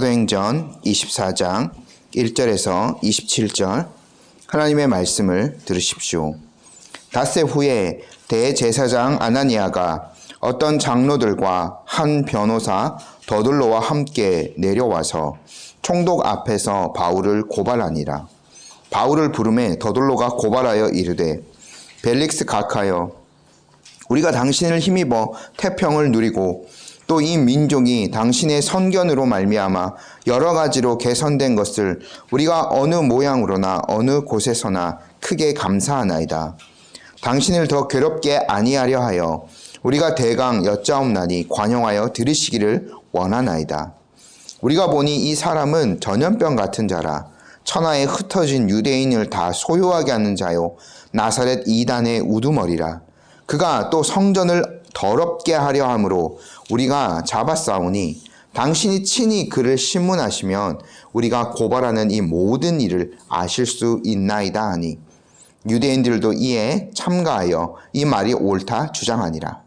사도행전 24장 1절에서 27절 하나님의 말씀을 들으십시오. 닷새 후에 대제사장 아나니아가 어떤 장로들과 한 변호사 더둘로와 함께 내려와서 총독 앞에서 바울을 고발하니라. 바울을 부르매 더둘로가 고발하여 이르되 벨릭스 각하여 우리가 당신을 힘입어 태평을 누리고 또 이 민족이 당신의 선견으로 말미암아 여러 가지로 개선된 것을 우리가 어느 모양으로나 어느 곳에서나 크게 감사하나이다. 당신을 더 괴롭게 아니하려 하여 우리가 대강 여짜옵나니 관용하여 들으시기를 원하나이다. 우리가 보니 이 사람은 전염병 같은 자라. 천하에 흩어진 유대인을 다 소유하게 하는 자요 나사렛 이단의 우두머리라. 그가 또 성전을 더럽게 하려 함으로 우리가 잡았사오니 당신이 친히 그를 신문하시면 우리가 고발하는 이 모든 일을 아실 수 있나이다 하니 유대인들도 이에 참가하여 이 말이 옳다 주장하니라.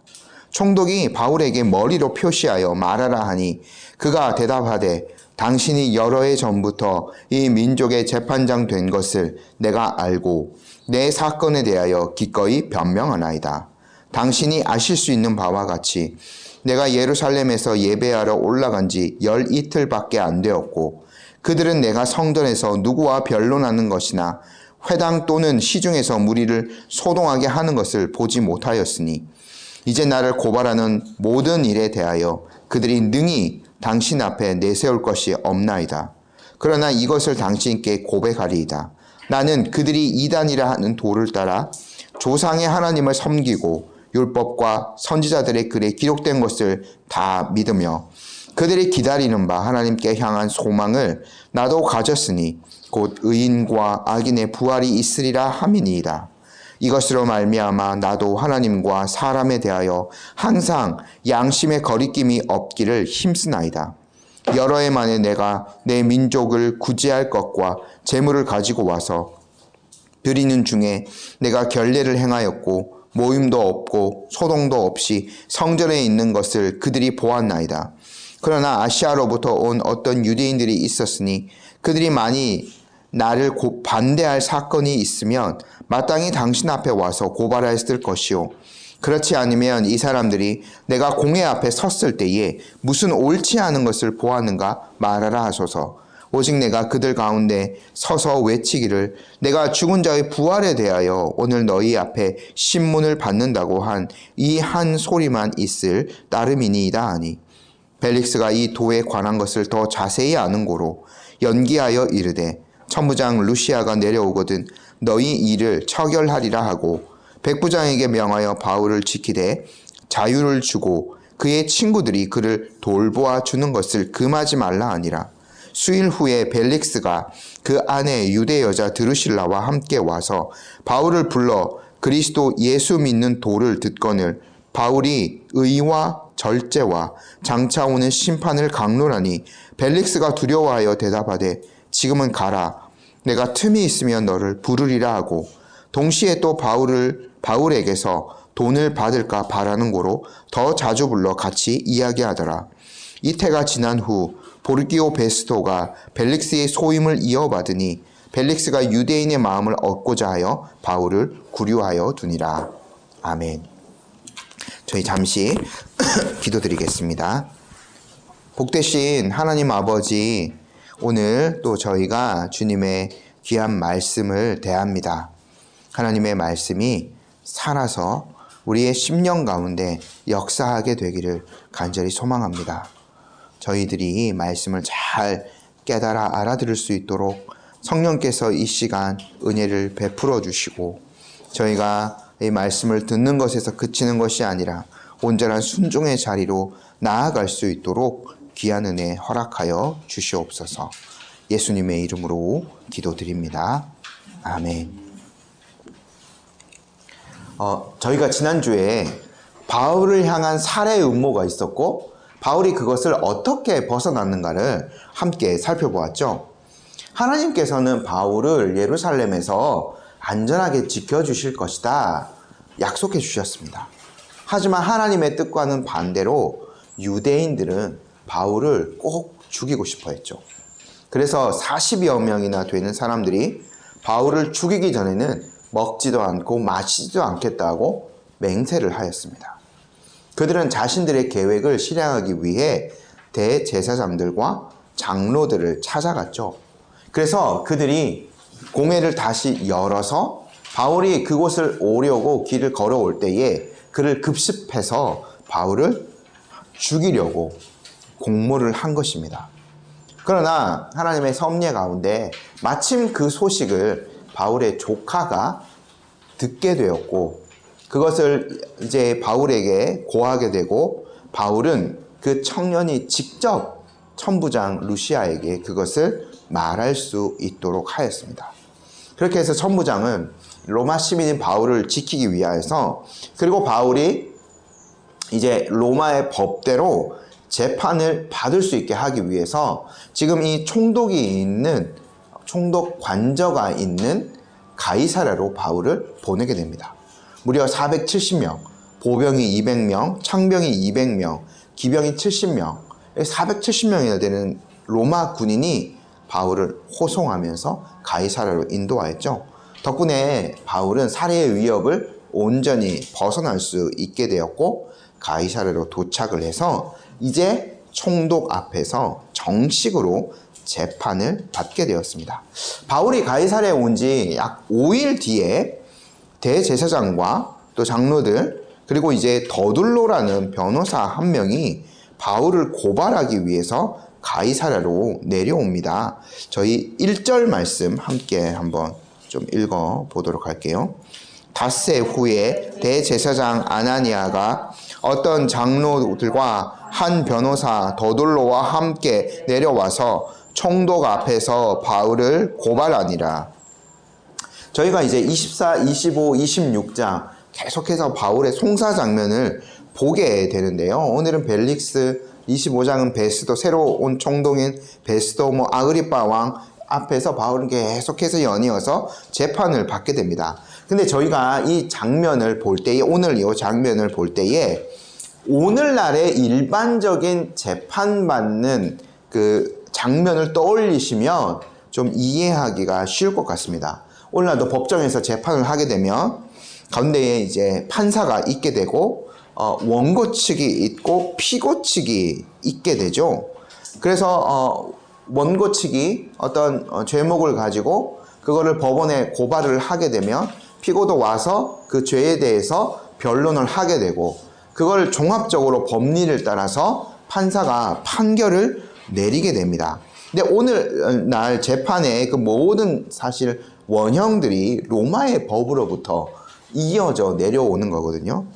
총독이 바울에게 머리로 표시하여 말하라 하니 그가 대답하되 당신이 여러 해 전부터 이 민족의 재판장 된 것을 내가 알고 내 사건에 대하여 기꺼이 변명하나이다. 당신이 아실 수 있는 바와 같이 내가 예루살렘에서 예배하러 올라간 지 12일밖에 안 되었고 그들은 내가 성전에서 누구와 변론하는 것이나 회당 또는 시중에서 무리를 소동하게 하는 것을 보지 못하였으니 이제 나를 고발하는 모든 일에 대하여 그들이 능히 당신 앞에 내세울 것이 없나이다. 그러나 이것을 당신께 고백하리이다. 나는 그들이 이단이라 하는 도를 따라 조상의 하나님을 섬기고 율법과 선지자들의 글에 기록된 것을 다 믿으며 그들이 기다리는 바 하나님께 향한 소망을 나도 가졌으니 곧 의인과 악인의 부활이 있으리라 함이니이다. 이것으로 말미암아 나도 하나님과 사람에 대하여 항상 양심의 거리낌이 없기를 힘쓰나이다. 여러 해 만에 내가 내 민족을 구제할 것과 재물을 가지고 와서 드리는 중에 내가 결례를 행하였고 모임도 없고 소동도 없이 성전에 있는 것을 그들이 보았나이다. 그러나 아시아로부터 온 어떤 유대인들이 있었으니 그들이 만일 나를 반대할 사건이 있으면 마땅히 당신 앞에 와서 고발했을 것이요 그렇지 않으면 이 사람들이 내가 공회 앞에 섰을 때에 무슨 옳지 않은 것을 보았는가 말하라 하소서. 오직 내가 그들 가운데 서서 외치기를 내가 죽은 자의 부활에 대하여 오늘 너희 앞에 신문을 받는다고 한 이 한 소리만 있을 따름이니이다 하니 벨릭스가 이 도에 관한 것을 더 자세히 아는 고로 연기하여 이르되 천부장 루시아가 내려오거든 너희 일을 처결하리라 하고 백부장에게 명하여 바울을 지키되 자유를 주고 그의 친구들이 그를 돌보아 주는 것을 금하지 말라 하니라. 수일 후에 벨릭스가 그 아내 유대 여자 드루실라와 함께 와서 바울을 불러 그리스도 예수 믿는 도를 듣거늘 바울이 의와 절제와 장차 오는 심판을 강론하니 벨릭스가 두려워하여 대답하되 지금은 가라. 내가 틈이 있으면 너를 부르리라 하고 동시에 또 바울에게서 돈을 받을까 바라는 고로 더 자주 불러 같이 이야기하더라. 이태가 지난 후 보르기오 베스토가 벨릭스의 소임을 이어받으니 벨릭스가 유대인의 마음을 얻고자 하여 바울을 구류하여 두니라. 아멘. 저희 잠시 기도드리겠습니다. 복되신 하나님 아버지, 오늘 또 저희가 주님의 귀한 말씀을 대합니다. 하나님의 말씀이 살아서 우리의 심령 가운데 역사하게 되기를 간절히 소망합니다. 저희들이 말씀을 잘 깨달아 알아들을 수 있도록 성령께서 이 시간 은혜를 베풀어 주시고 저희가 이 말씀을 듣는 것에서 그치는 것이 아니라 온전한 순종의 자리로 나아갈 수 있도록 귀한 은혜 허락하여 주시옵소서. 예수님의 이름으로 기도드립니다. 아멘. 저희가 지난주에 바울을 향한 살해 음모가 있었고 바울이 그것을 어떻게 벗어났는가를 함께 살펴보았죠. 하나님께서는 바울을 예루살렘에서 안전하게 지켜주실 것이다 약속해 주셨습니다. 하지만 하나님의 뜻과는 반대로 유대인들은 바울을 꼭 죽이고 싶어 했죠. 그래서 40여 명이나 되는 사람들이 바울을 죽이기 전에는 먹지도 않고 마시지도 않겠다고 맹세를 하였습니다. 그들은 자신들의 계획을 실행하기 위해 대제사장들과 장로들을 찾아갔죠. 그래서 그들이 공회를 다시 열어서 바울이 그곳을 오려고 길을 걸어올 때에 그를 급습해서 바울을 죽이려고 공모를 한 것입니다. 그러나 하나님의 섭리 가운데 마침 그 소식을 바울의 조카가 듣게 되었고 그것을 이제 바울에게 고하게 되고 바울은 그 청년이 직접 천부장 루시아에게 그것을 말할 수 있도록 하였습니다. 그렇게 해서 천부장은 로마 시민인 바울을 지키기 위하여서 그리고 바울이 이제 로마의 법대로 재판을 받을 수 있게 하기 위해서 지금 이 총독 관저가 있는 가이사랴로 바울을 보내게 됩니다. 무려 470명, 보병이 200명, 창병이 200명, 기병이 70명, 470명이나 되는 로마 군인이 바울을 호송하면서 가이사랴로 인도하였죠. 덕분에 바울은 살해의 위협을 온전히 벗어날 수 있게 되었고 가이사랴로 도착을 해서 이제 총독 앞에서 정식으로 재판을 받게 되었습니다. 바울이 가이사랴에 온 지 약 5일 뒤에 대제사장과 또 장로들 그리고 이제 더둘로라는 변호사 한 명이 바울을 고발하기 위해서 가이사랴로 내려옵니다. 저희 1절 말씀 함께 한번 좀 읽어 보도록 할게요. 닷새 후에 대제사장 아나니아가 어떤 장로들과 한 변호사 더둘로와 함께 내려와서 총독 앞에서 바울을 고발하니라. 저희가 이제 24, 25, 26장 계속해서 바울의 송사 장면을 보게 되는데요. 오늘은 벨릭스, 25장은 베스도, 새로 온 총독인 베스도, 아그리빠 왕 앞에서 바울은 계속해서 연이어서 재판을 받게 됩니다. 근데 저희가 이 장면을 볼 때에, 오늘 이 장면을 볼 때에 오늘날의 일반적인 재판받는 그 장면을 떠올리시면 좀 이해하기가 쉬울 것 같습니다. 오늘날도 법정에서 재판을 하게 되면 가운데에 이제 판사가 있게 되고 원고 측이 있고 피고 측이 있게 되죠. 그래서 원고 측이 어떤 죄목을 가지고 그거를 법원에 고발을 하게 되면 피고도 와서 그 죄에 대해서 변론을 하게 되고 그걸 종합적으로 법리를 따라서 판사가 판결을 내리게 됩니다. 근데 오늘날 재판의 그 모든 사실 원형들이 로마의 법으로부터 이어져 내려오는 거거든요.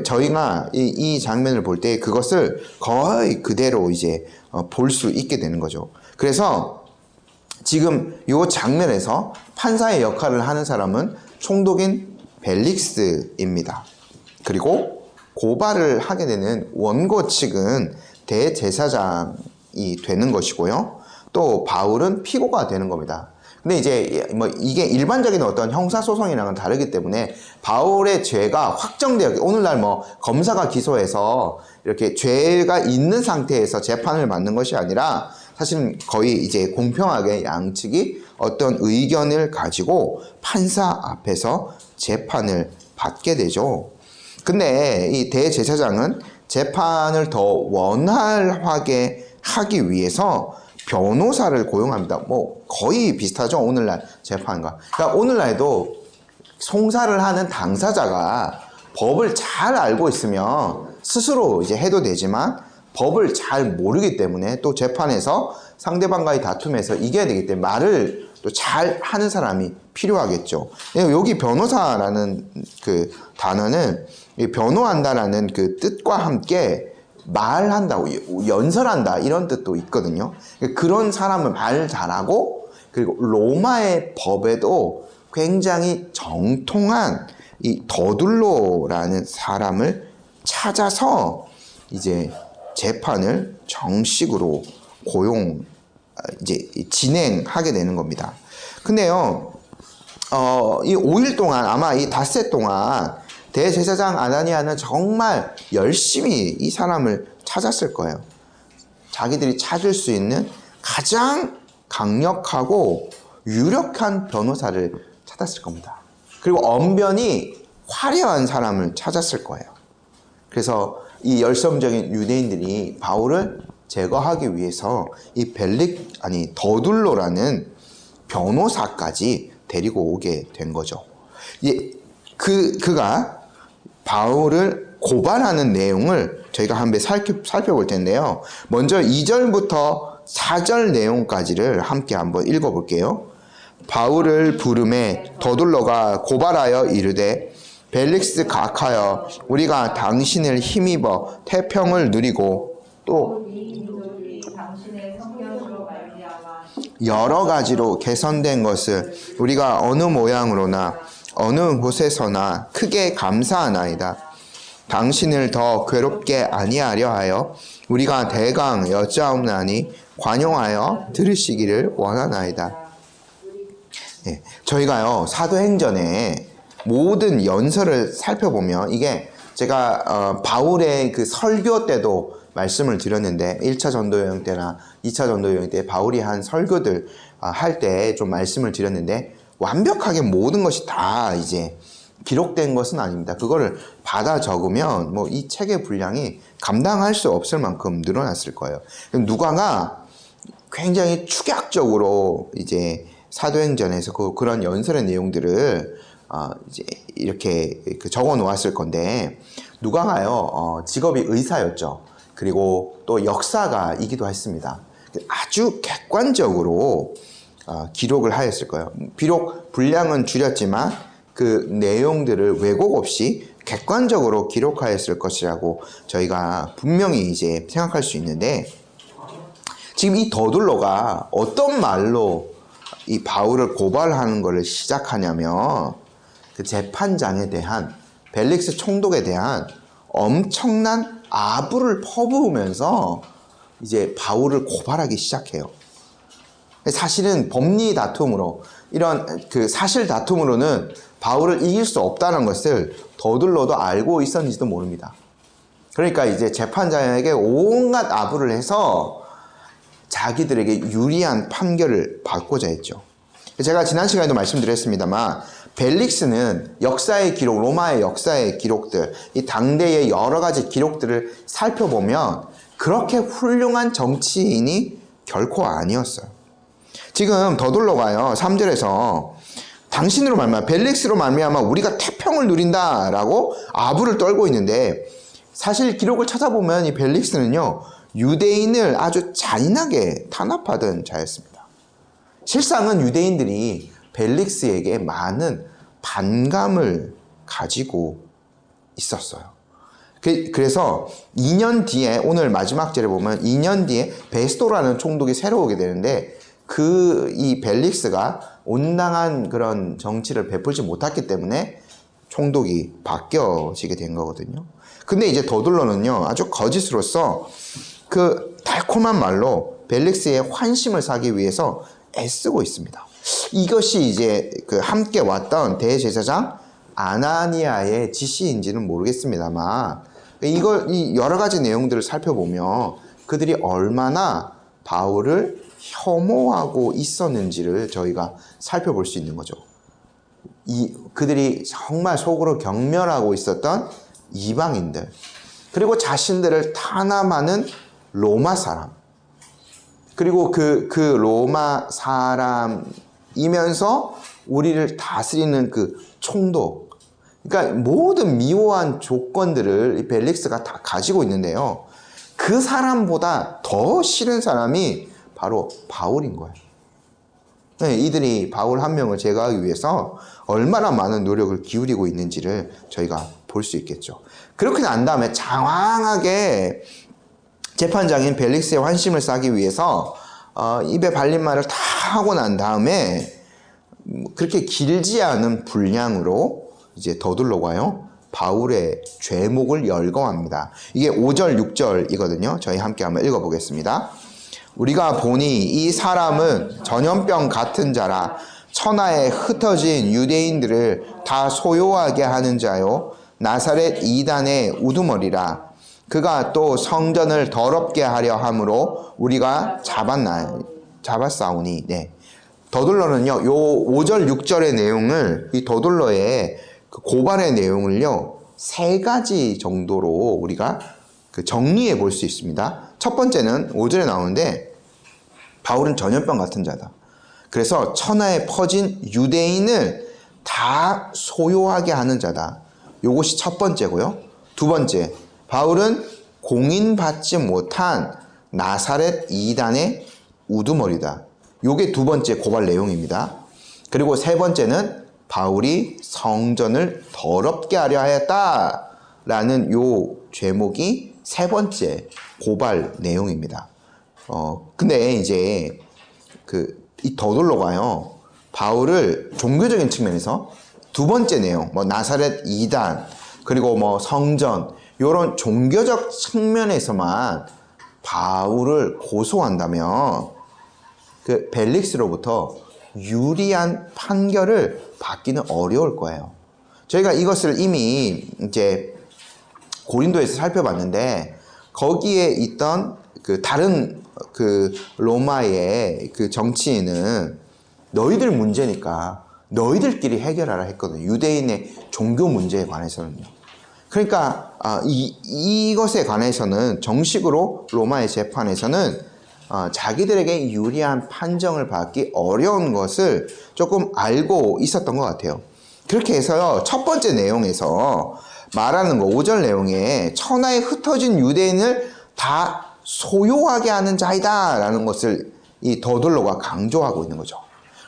저희가 이 장면을 볼 때 그것을 거의 그대로 이제 볼 수 있게 되는 거죠. 그래서 지금 이 장면에서 판사의 역할을 하는 사람은 총독인 벨릭스입니다. 그리고 고발을 하게 되는 원고 측은 대제사장이 되는 것이고요. 또 바울은 피고가 되는 겁니다. 근데 이제 이게 일반적인 어떤 형사소송이랑은 다르기 때문에 바울의 죄가 확정되어, 오늘날 검사가 기소해서 이렇게 죄가 있는 상태에서 재판을 받는 것이 아니라 사실은 거의 이제 공평하게 양측이 어떤 의견을 가지고 판사 앞에서 재판을 받게 되죠. 근데 이 대제사장은 재판을 더 원활하게 하기 위해서 변호사를 고용합니다. 거의 비슷하죠, 오늘날 재판과. 그러니까 오늘날도 송사를 하는 당사자가 법을 잘 알고 있으면 스스로 이제 해도 되지만 법을 잘 모르기 때문에 또 재판에서 상대방과의 다툼에서 이겨야 되기 때문에 말을 또 잘 하는 사람이 필요하겠죠. 여기 변호사라는 그 단어는 변호한다라는 그 뜻과 함께 말한다고, 연설한다 이런 뜻도 있거든요. 그런 사람은 말 잘하고 그리고 로마의 법에도 굉장히 정통한 이 더둘로라는 사람을 찾아서 이제 재판을 정식으로 이제 진행하게 되는 겁니다. 근데요, 이 5일 동안 아마 이 닷새 동안 대제사장 아나니아는 정말 열심히 이 사람을 찾았을 거예요. 자기들이 찾을 수 있는 가장 강력하고 유력한 변호사를 찾았을 겁니다. 그리고 언변이 화려한 사람을 찾았을 거예요. 그래서 이 열성적인 유대인들이 바울을 제거하기 위해서 이 더둘로라는 변호사까지 데리고 오게 된 거죠. 그가 바울을 고발하는 내용을 저희가 한번 살펴볼 텐데요. 먼저 2절부터 4절 내용까지를 함께 한번 읽어볼게요. 바울을 부름에 더둘로가 고발하여 이르되 벨릭스 각하여 우리가 당신을 힘입어 태평을 누리고 또 여러 가지로 개선된 것을 우리가 어느 모양으로나 어느 곳에서나 크게 감사하나이다. 당신을 더 괴롭게 아니하려 하여 우리가 대강 여짜옵나니 관용하여 들으시기를 원하나이다. 네, 저희가요 사도행전의 모든 연설을 살펴보면 이게 제가 바울의 그 설교 때도 말씀을 드렸는데 1차 전도여행 때나 2차 전도여행 때 바울이 한 설교들 할 때 좀 말씀을 드렸는데 완벽하게 모든 것이 다 이제 기록된 것은 아닙니다. 그거를 받아 적으면 뭐 이 책의 분량이 감당할 수 없을 만큼 늘어났을 거예요. 누가가 굉장히 축약적으로 이제 사도행전에서 그런 연설의 내용들을 이제 이렇게 적어 놓았을 건데 누가가요 직업이 의사였죠. 그리고 또 역사가이기도 했습니다. 아주 객관적으로 기록을 하였을 거예요. 비록 분량은 줄였지만 그 내용들을 왜곡 없이 객관적으로 기록하였을 것이라고 저희가 분명히 이제 생각할 수 있는데 지금 이 더둘로가 어떤 말로 이 바울을 고발하는 것을 시작하냐면 그 재판장에 대한 벨릭스 총독에 대한 엄청난 아부를 퍼부으면서 이제 바울을 고발하기 시작해요. 사실은 법리 다툼으로 이런 그 사실 다툼으로는 바울을 이길 수 없다는 것을 더둘러도 알고 있었는지도 모릅니다. 그러니까 이제 재판장에게 온갖 아부를 해서 자기들에게 유리한 판결을 받고자 했죠. 제가 지난 시간에도 말씀드렸습니다만 벨릭스는 역사의 기록, 로마의 역사의 기록들, 이 당대의 여러 가지 기록들을 살펴보면 그렇게 훌륭한 정치인이 결코 아니었어요. 지금 더둘로가요 3절에서 당신으로 말미암아 벨릭스로 말미암아 우리가 태평을 누린다라고 아부를 떨고 있는데 사실 기록을 찾아보면 이 벨릭스는요 유대인을 아주 잔인하게 탄압하던 자였습니다. 실상은 유대인들이 벨릭스에게 많은 반감을 가지고 있었어요. 그래서 2년 뒤에 오늘 마지막 절에 보면 2년 뒤에 베스도라는 총독이 새로 오게 되는데 이 벨릭스가 온당한 그런 정치를 베풀지 못했기 때문에 총독이 바뀌어지게 된 거거든요. 근데 이제 더둘로는요 아주 거짓으로서 그 달콤한 말로 벨릭스의 환심을 사기 위해서 애쓰고 있습니다. 이것이 이제 그 함께 왔던 대제사장 아나니아의 지시인지는 모르겠습니다만 이 여러 가지 내용들을 살펴보면 그들이 얼마나 바울을 혐오하고 있었는지를 저희가 살펴볼 수 있는 거죠. 그들이 정말 속으로 경멸하고 있었던 이방인들, 그리고 자신들을 탄압하는 로마 사람, 그리고 그 로마 사람이면서 우리를 다스리는 그 총독, 그러니까 모든 미워한 조건들을 벨릭스가 다 가지고 있는데요. 그 사람보다 더 싫은 사람이 바로 바울인 거예요. 네, 이들이 바울 한 명을 제거하기 위해서 얼마나 많은 노력을 기울이고 있는지를 저희가 볼 수 있겠죠. 그렇게 난 다음에 장황하게 재판장인 벨릭스의 환심을 사기 위해서 입에 발린 말을 다 하고 난 다음에 그렇게 길지 않은 분량으로 이제 더둘로가요 바울의 죄목을 열거합니다. 이게 5절 6절이거든요. 저희 함께 한번 읽어보겠습니다. 우리가 보니 이 사람은 전염병 같은 자라 천하에 흩어진 유대인들을 다 소요하게 하는 자요 나사렛 이단의 우두머리라. 그가 또 성전을 더럽게 하려 함으로 우리가 잡았사오니. 네. 더둘러는요, 요 5절, 6절의 내용을, 이 더둘러의 그 고발의 내용을요, 세 가지 정도로 우리가 그 정리해 볼 수 있습니다. 첫 번째는 5절에 나오는데, 바울은 전염병 같은 자다. 그래서 천하에 퍼진 유대인을 다 소요하게 하는 자다. 요것이 첫 번째고요. 두 번째, 바울은 공인받지 못한 나사렛 이단의 우두머리다. 요게 두 번째 고발 내용입니다. 그리고 세 번째는 바울이 성전을 더럽게 하려 하였다라는 요 죄목이 세 번째 고발 내용입니다. 근데 이제 이 더둘러가요, 바울을 종교적인 측면에서 두 번째 내용, 뭐 나사렛 이단, 그리고 뭐 성전, 요런 종교적 측면에서만 바울을 고소한다면 그 벨릭스로부터 유리한 판결을 받기는 어려울 거예요. 저희가 이것을 이미 이제 고린도에서 살펴봤는데, 거기에 있던 그 다른 그 로마의 그 정치인은 너희들 문제니까 너희들끼리 해결하라 했거든요. 유대인의 종교 문제에 관해서는요. 그러니까 이것에 관해서는 정식으로 로마의 재판에서는 자기들에게 유리한 판정을 받기 어려운 것을 조금 알고 있었던 것 같아요. 그렇게 해서요, 첫 번째 내용에서 말하는 거, 5절 내용에 천하에 흩어진 유대인을 다 소요하게 하는 자이다 라는 것을 이 더둘러가 강조하고 있는 거죠.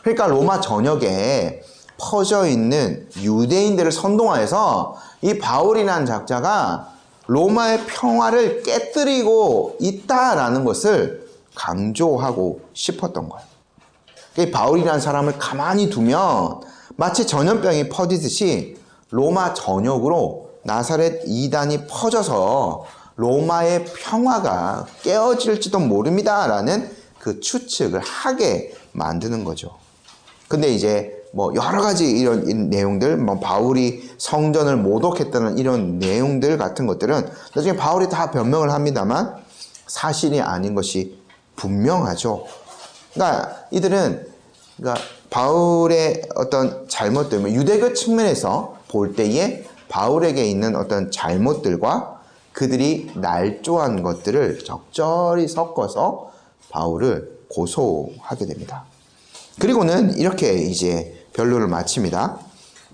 그러니까 로마 전역에 퍼져 있는 유대인들을 선동하여서 이 바울이라는 작자가 로마의 평화를 깨뜨리고 있다라는 것을 강조하고 싶었던 거예요. 바울이라는 사람을 가만히 두면 마치 전염병이 퍼지듯이 로마 전역으로 나사렛 이단이 퍼져서 로마의 평화가 깨어질지도 모릅니다 라는 그 추측을 하게 만드는 거죠. 근데 이제 뭐 여러 가지 이런 내용들, 뭐 바울이 성전을 모독했다는 이런 내용들 같은 것들은 나중에 바울이 다 변명을 합니다만 사실이 아닌 것이 분명하죠. 그러니까 이들은 바울의 어떤 잘못들, 유대교 측면에서 볼 때에 바울에게 있는 어떤 잘못들과 그들이 날조한 것들을 적절히 섞어서 바울을 고소하게 됩니다. 그리고는 이렇게 이제 변론을 마칩니다.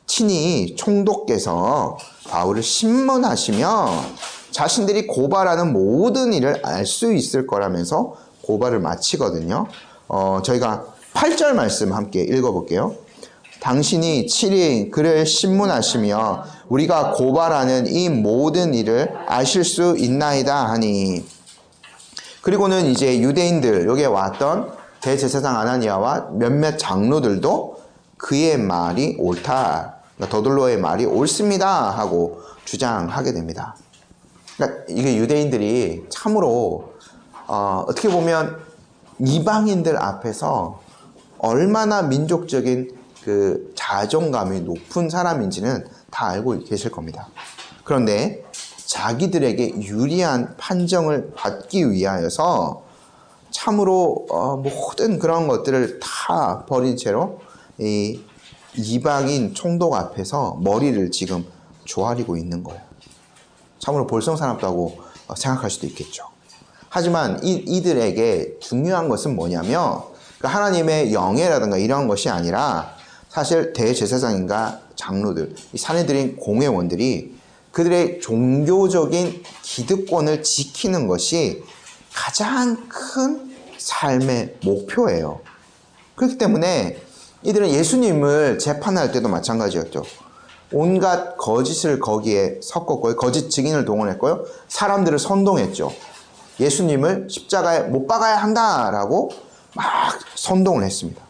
친히 총독께서 바울을 신문하시며 자신들이 고발하는 모든 일을 알 수 있을 거라면서 고발을 마치거든요. 저희가 8절 말씀 함께 읽어볼게요. 당신이 친히 그를 신문하시며 우리가 고발하는 이 모든 일을 아실 수 있나이다 하니. 그리고는 이제 유대인들, 여기에 왔던 대제사장 아나니아와 몇몇 장로들도 그의 말이 옳다, 더둘러의 말이 옳습니다 하고 주장하게 됩니다. 그러니까 이게 유대인들이 참으로 어떻게 보면 이방인들 앞에서 얼마나 민족적인 그 자존감이 높은 사람인지는 다 알고 계실 겁니다. 그런데 자기들에게 유리한 판정을 받기 위하여서 참으로 모든 그런 것들을 다 버린 채로 이 이방인 총독 앞에서 머리를 지금 조아리고 있는 거예요. 참으로 볼성사납다고 생각할 수도 있겠죠. 하지만 이들에게 중요한 것은 뭐냐면 하나님의 영예라든가 이런 것이 아니라 사실 대제사장인가 장로들, 이 사내들인 공회원들이 그들의 종교적인 기득권을 지키는 것이 가장 큰 삶의 목표예요. 그렇기 때문에 이들은 예수님을 재판할 때도 마찬가지였죠. 온갖 거짓을 거기에 섞었고요. 거짓 증인을 동원했고요. 사람들을 선동했죠. 예수님을 십자가에 못 박아야 한다라고 막 선동을 했습니다.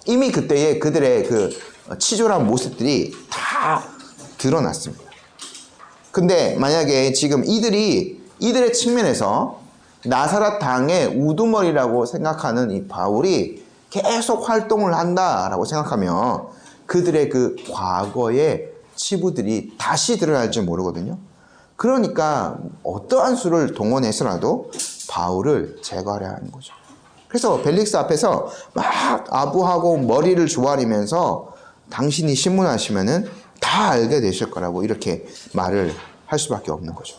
이미 그때에 그들의 그 치졸한 모습들이 다 드러났습니다. 근데 만약에 지금 이들의 측면에서 나사렛 당의 우두머리라고 생각하는 이 바울이 계속 활동을 한다라고 생각하면 그들의 그 과거의 치부들이 다시 드러날지 모르거든요. 그러니까 어떠한 수를 동원해서라도 바울을 제거하려 하는 거죠. 그래서 벨릭스 앞에서 막 아부하고 머리를 조아리면서 당신이 신문하시면은 다 알게 되실 거라고 이렇게 말을 할 수밖에 없는 거죠.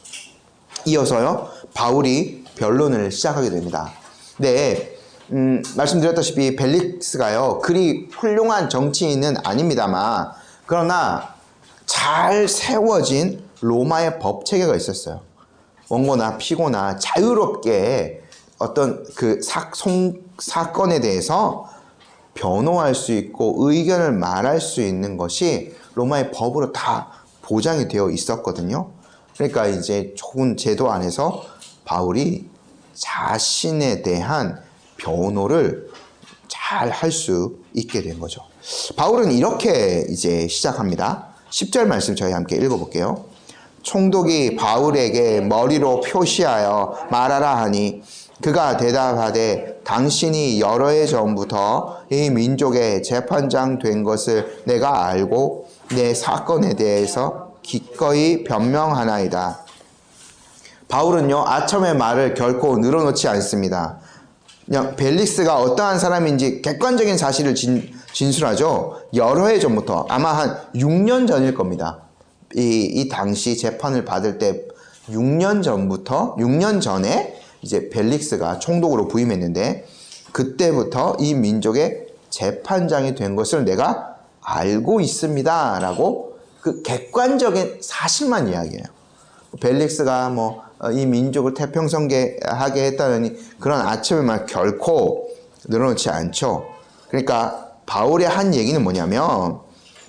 이어서요, 바울이 변론을 시작하게 됩니다. 네, 말씀드렸다시피 벨릭스가요, 그리 훌륭한 정치인은 아닙니다만, 그러나 잘 세워진 로마의 법 체계가 있었어요. 원고나 피고나 자유롭게 어떤 그 사건에 대해서 변호할 수 있고 의견을 말할 수 있는 것이 로마의 법으로 다 보장이 되어 있었거든요. 그러니까 이제 좋은 제도 안에서 바울이 자신에 대한 변호를 잘 할 수 있게 된 거죠. 바울은 이렇게 이제 시작합니다. 10절 말씀 저희 함께 읽어볼게요. 총독이 바울에게 머리로 표시하여 말하라 하니 그가 대답하되 당신이 여러 해 전부터 이 민족의 재판장 된 것을 내가 알고 내 사건에 대해서 기꺼이 변명하나이다. 바울은요, 아첨의 말을 결코 늘어놓지 않습니다. 그냥 벨릭스가 어떠한 사람인지 객관적인 사실을 진술하죠. 여러 해 전부터, 아마 한 6년 전일 겁니다. 이 당시 재판을 받을 때 6년 전에 이제 벨릭스가 총독으로 부임했는데, 그때부터 이 민족의 재판장이 된 것을 내가 알고 있습니다 라고 그 객관적인 사실만 이야기해요. 벨릭스가 이 민족을 태평성하게 했다는 그런 아첨의 말 결코 늘어놓지 않죠. 그러니까 바울의 한 얘기는 뭐냐면,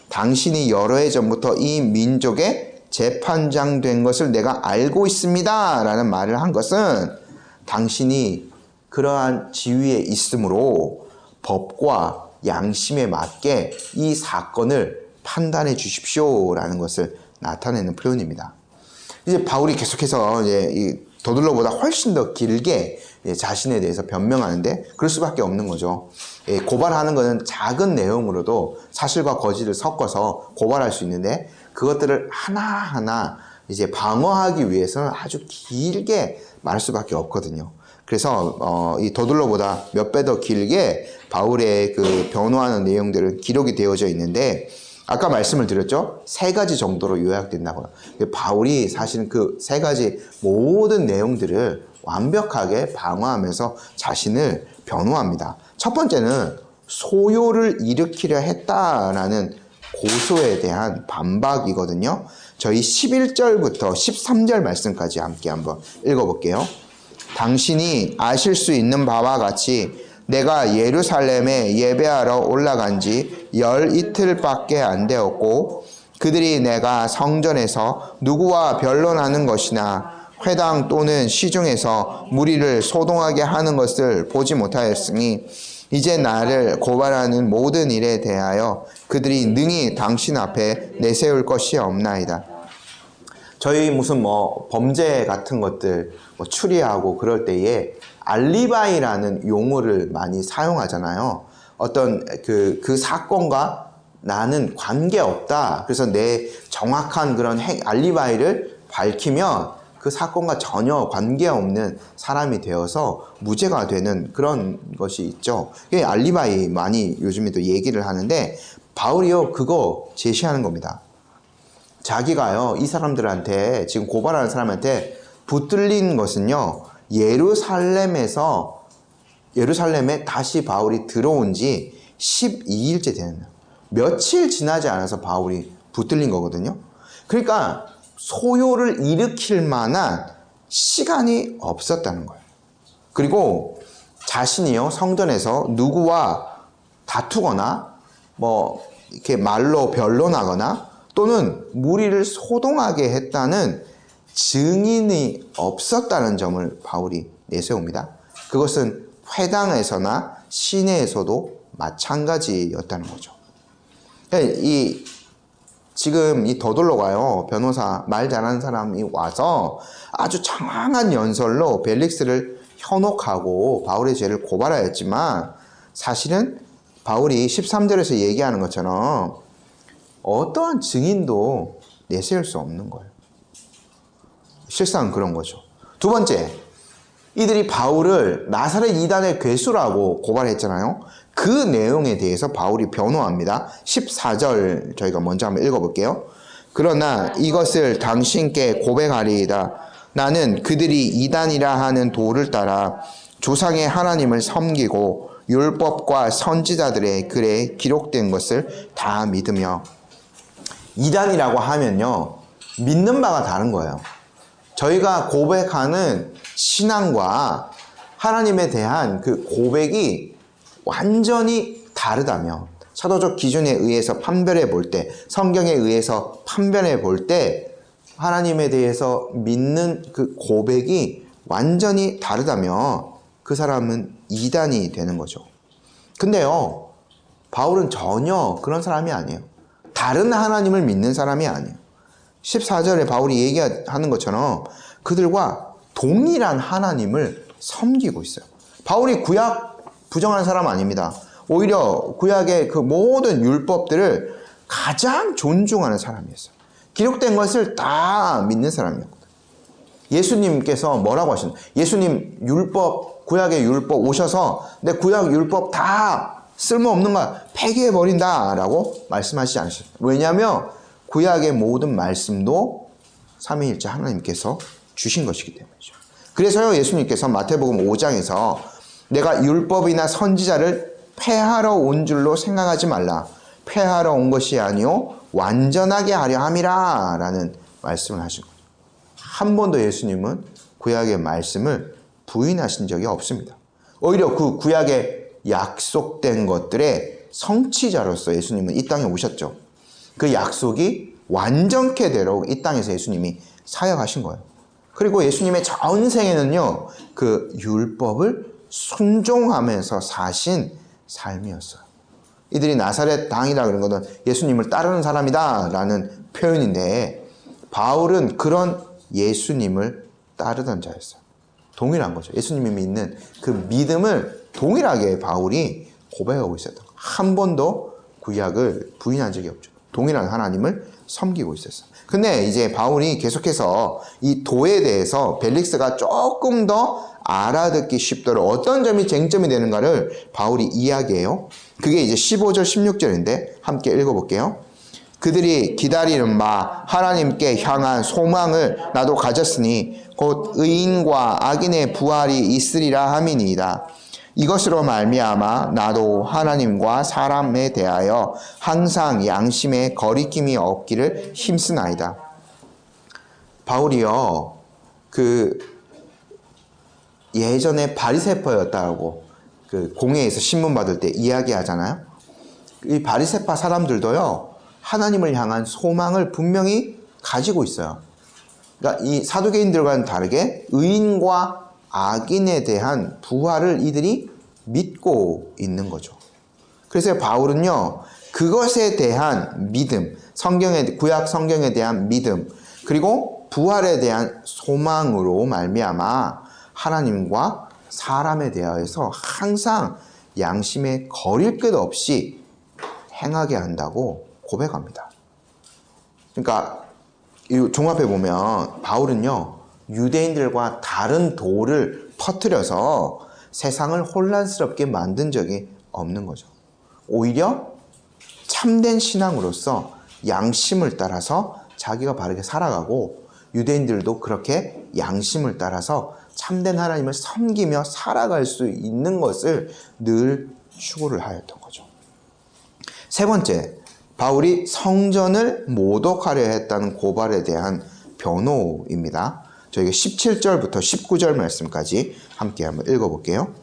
당신이 여러 해 전부터 이 민족의 재판장 된 것을 내가 알고 있습니다 라는 말을 한 것은, 당신이 그러한 지위에 있으므로 법과 양심에 맞게 이 사건을 판단해 주십시오 라는 것을 나타내는 표현입니다. 이제 바울이 계속해서 이제 더둘러보다 훨씬 더 길게 자신에 대해서 변명하는데, 그럴 수밖에 없는 거죠. 고발하는 것은 작은 내용으로도 사실과 거짓을 섞어서 고발할 수 있는데, 그것들을 하나하나 이제 방어하기 위해서는 아주 길게 말할 수밖에 없거든요. 그래서 이 더둘러보다 몇 배 더 길게 바울의 그 변호하는 내용들은 기록이 되어져 있는데, 아까 말씀을 드렸죠? 3가지 정도로 요약된다고요. 바울이 사실은 그 3가지 모든 내용들을 완벽하게 방어하면서 자신을 변호합니다. 첫 번째는 소요를 일으키려 했다라는 고소에 대한 반박이거든요. 저희 11절부터 13절 말씀까지 함께 한번 읽어볼게요. 당신이 아실 수 있는 바와 같이 내가 예루살렘에 예배하러 올라간 지 12틀밖에 안 되었고, 그들이 내가 성전에서 누구와 변론하는 것이나 회당 또는 시중에서 무리를 소동하게 하는 것을 보지 못하였으니, 이제 나를 고발하는 모든 일에 대하여 그들이 능히 당신 앞에 내세울 것이 없나이다. 저희 무슨 범죄 같은 것들 추리하고 그럴 때에 알리바이라는 용어를 많이 사용하잖아요. 어떤 그 사건과 나는 관계없다. 그래서 내 정확한 그런 알리바이를 밝히면 그 사건과 전혀 관계없는 사람이 되어서 무죄가 되는 그런 것이 있죠. 알리바이 많이 요즘에도 얘기를 하는데, 바울이요, 그거 제시하는 겁니다. 자기가요, 이 사람들한테, 지금 고발하는 사람한테 붙들린 것은요, 예루살렘에 다시 바울이 들어온 지 12일째 되는 거예요. 며칠 지나지 않아서 바울이 붙들린 거거든요. 그러니까 소요를 일으킬 만한 시간이 없었다는 거예요. 그리고 자신이요, 성전에서 누구와 다투거나 이렇게 말로 변론하거나 또는 무리를 소동하게 했다는 증인이 없었다는 점을 바울이 내세웁니다. 그것은 회당에서나 시내에서도 마찬가지였다는 거죠. 지금 이 더둘러가요, 변호사, 말 잘하는 사람이 와서 아주 장황한 연설로 벨릭스를 현혹하고 바울의 죄를 고발하였지만, 사실은 바울이 13절에서 얘기하는 것처럼 어떠한 증인도 내세울 수 없는 거예요. 실상 그런 거죠. 두 번째, 이들이 바울을 나사렛 이단의 괴수라고 고발했잖아요. 그 내용에 대해서 바울이 변호합니다. 14절 저희가 먼저 한번 읽어볼게요. 그러나 이것을 당신께 고백하리이다. 나는 그들이 이단이라 하는 도를 따라 조상의 하나님을 섬기고 율법과 선지자들의 글에 기록된 것을 다 믿으며. 이단이라고 하면요, 믿는 바가 다른 거예요. 저희가 고백하는 신앙과 하나님에 대한 그 고백이 완전히 다르다면, 사도적 기준에 의해서 판별해 볼 때, 성경에 의해서 판별해 볼 때 하나님에 대해서 믿는 그 고백이 완전히 다르다면 그 사람은 이단이 되는 거죠. 근데요, 바울은 전혀 그런 사람이 아니에요. 다른 하나님을 믿는 사람이 아니에요. 14절에 바울이 얘기하는 것처럼 그들과 동일한 하나님을 섬기고 있어요. 바울이 구약 부정하는 사람 아닙니다. 오히려 구약의 그 모든 율법들을 가장 존중하는 사람이었어요. 기록된 것을 다 믿는 사람이었거든요. 예수님께서 뭐라고 하셨나요? 예수님 율법, 구약의 율법 오셔서 내 구약 율법 다 쓸모없는 거 폐기해버린다 라고 말씀하시지 않으셨어요. 왜냐하면 구약의 모든 말씀도 삼위일체 하나님께서 주신 것이기 때문이죠. 그래서요, 예수님께서 마태복음 5장에서 내가 율법이나 선지자를 폐하러 온 줄로 생각하지 말라. 폐하러 온 것이 아니요 완전하게 하려 함이라 라는 말씀을 하신 거죠. 한 번도 예수님은 구약의 말씀을 부인하신 적이 없습니다. 오히려 그 구약에 약속된 것들의 성취자로서 예수님은 이 땅에 오셨죠. 그 약속이 완전케 되도록 이 땅에서 예수님이 사역하신 거예요. 그리고 예수님의 전생에는요, 그 율법을 순종하면서 사신 삶이었어요. 이들이 나사렛 당이라 그런 것은 예수님을 따르는 사람이다 라는 표현인데, 바울은 그런 예수님을 따르던 자였어요. 동일한 거죠. 예수님이 믿는 그 믿음을 동일하게 바울이 고백하고 있었던 거예요. 한 번도 구약을 부인한 적이 없죠. 동일한 하나님을 섬기고 있었어요. 근데 이제 바울이 계속해서 이 도에 대해서 벨릭스가 조금 더 알아듣기 쉽도록 어떤 점이 쟁점이 되는가를 바울이 이야기해요. 그게 이제 15절 16절인데 함께 읽어볼게요. 그들이 기다리는 바 하나님께 향한 소망을 나도 가졌으니 곧 의인과 악인의 부활이 있으리라 함이니이다. 이것으로 말미암아 나도 하나님과 사람에 대하여 항상 양심에 거리낌이 없기를 힘쓰나이다. 바울이요, 그 예전에 바리새파였다고 그 공회에서 신문 받을 때 이야기하잖아요. 이 바리새파 사람들도요, 하나님을 향한 소망을 분명히 가지고 있어요. 그러니까 이 사두개인들과는 다르게 의인과 악인에 대한 부활을 이들이 믿고 있는 거죠. 그래서 바울은요, 그것에 대한 믿음, 구약 성경에 대한 믿음, 그리고 부활에 대한 소망으로 말미암아 하나님과 사람에 대하여서 항상 양심에 거릴 것 없이 행하게 한다고 고백합니다. 그러니까 이 종합해 보면 바울은요, 유대인들과 다른 도를 퍼뜨려서 세상을 혼란스럽게 만든 적이 없는 거죠. 오히려 참된 신앙으로서 양심을 따라서 자기가 바르게 살아가고, 유대인들도 그렇게 양심을 따라서 참된 하나님을 섬기며 살아갈 수 있는 것을 늘 추구를 하였던 거죠. 세 번째, 바울이 성전을 모독하려 했다는 고발에 대한 변호입니다. 저희가 17절부터 19절 말씀까지 함께 한번 읽어볼게요.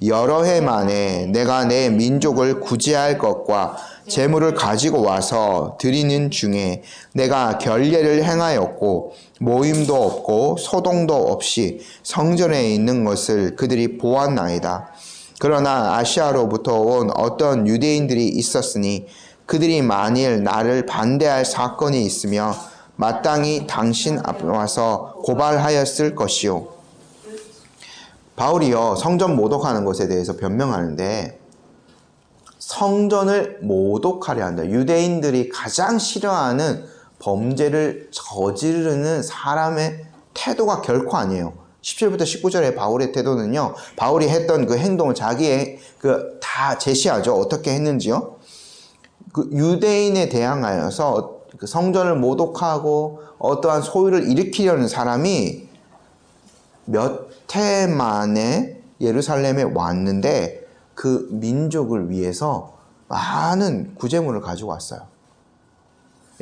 여러 해 만에 내가 내 민족을 구제할 것과 재물을 가지고 와서 드리는 중에 내가 결례를 행하였고 모임도 없고 소동도 없이 성전에 있는 것을 그들이 보았나이다. 그러나 아시아로부터 온 어떤 유대인들이 있었으니 그들이 만일 나를 반대할 사건이 있으며 마땅히 당신 앞에 와서 고발하였을 것이요. 바울이요, 성전 모독하는 것에 대해서 변명하는데, 성전을 모독하려 한다. 유대인들이 가장 싫어하는 범죄를 저지르는 사람의 태도가 결코 아니에요. 17부터 19절의 바울의 태도는요, 바울이 했던 그 행동을 자기의 다 제시하죠. 어떻게 했는지요. 그 유대인에 대항하여서 그 성전을 모독하고 어떠한 소유를 일으키려는 사람이 몇 해 만에 예루살렘에 왔는데 그 민족을 위해서 많은 구제물을 가지고 왔어요.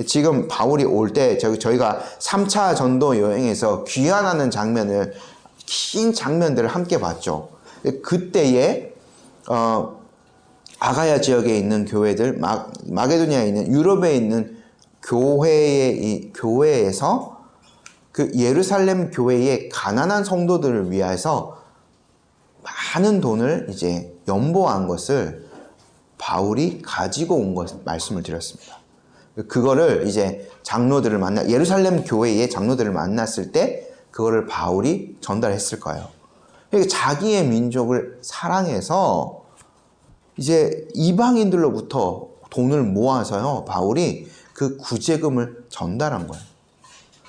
지금 바울이 올 때 저희가 3차 전도 여행에서 귀환하는 장면을, 긴 장면들을 함께 봤죠. 그때에 아가야 지역에 있는 교회들, 마게도니아에 있는, 유럽에 있는 교회에서 그 예루살렘 교회의 가난한 성도들을 위해서 많은 돈을 이제 연보한 것을 바울이 가지고 온 것 말씀을 드렸습니다. 그거를 이제 예루살렘 교회의 장로들을 만났을 때 그거를 바울이 전달했을 거예요. 그러니까 자기의 민족을 사랑해서 이제 이방인들로부터 돈을 모아서요, 바울이 그 구제금을 전달한 거예요.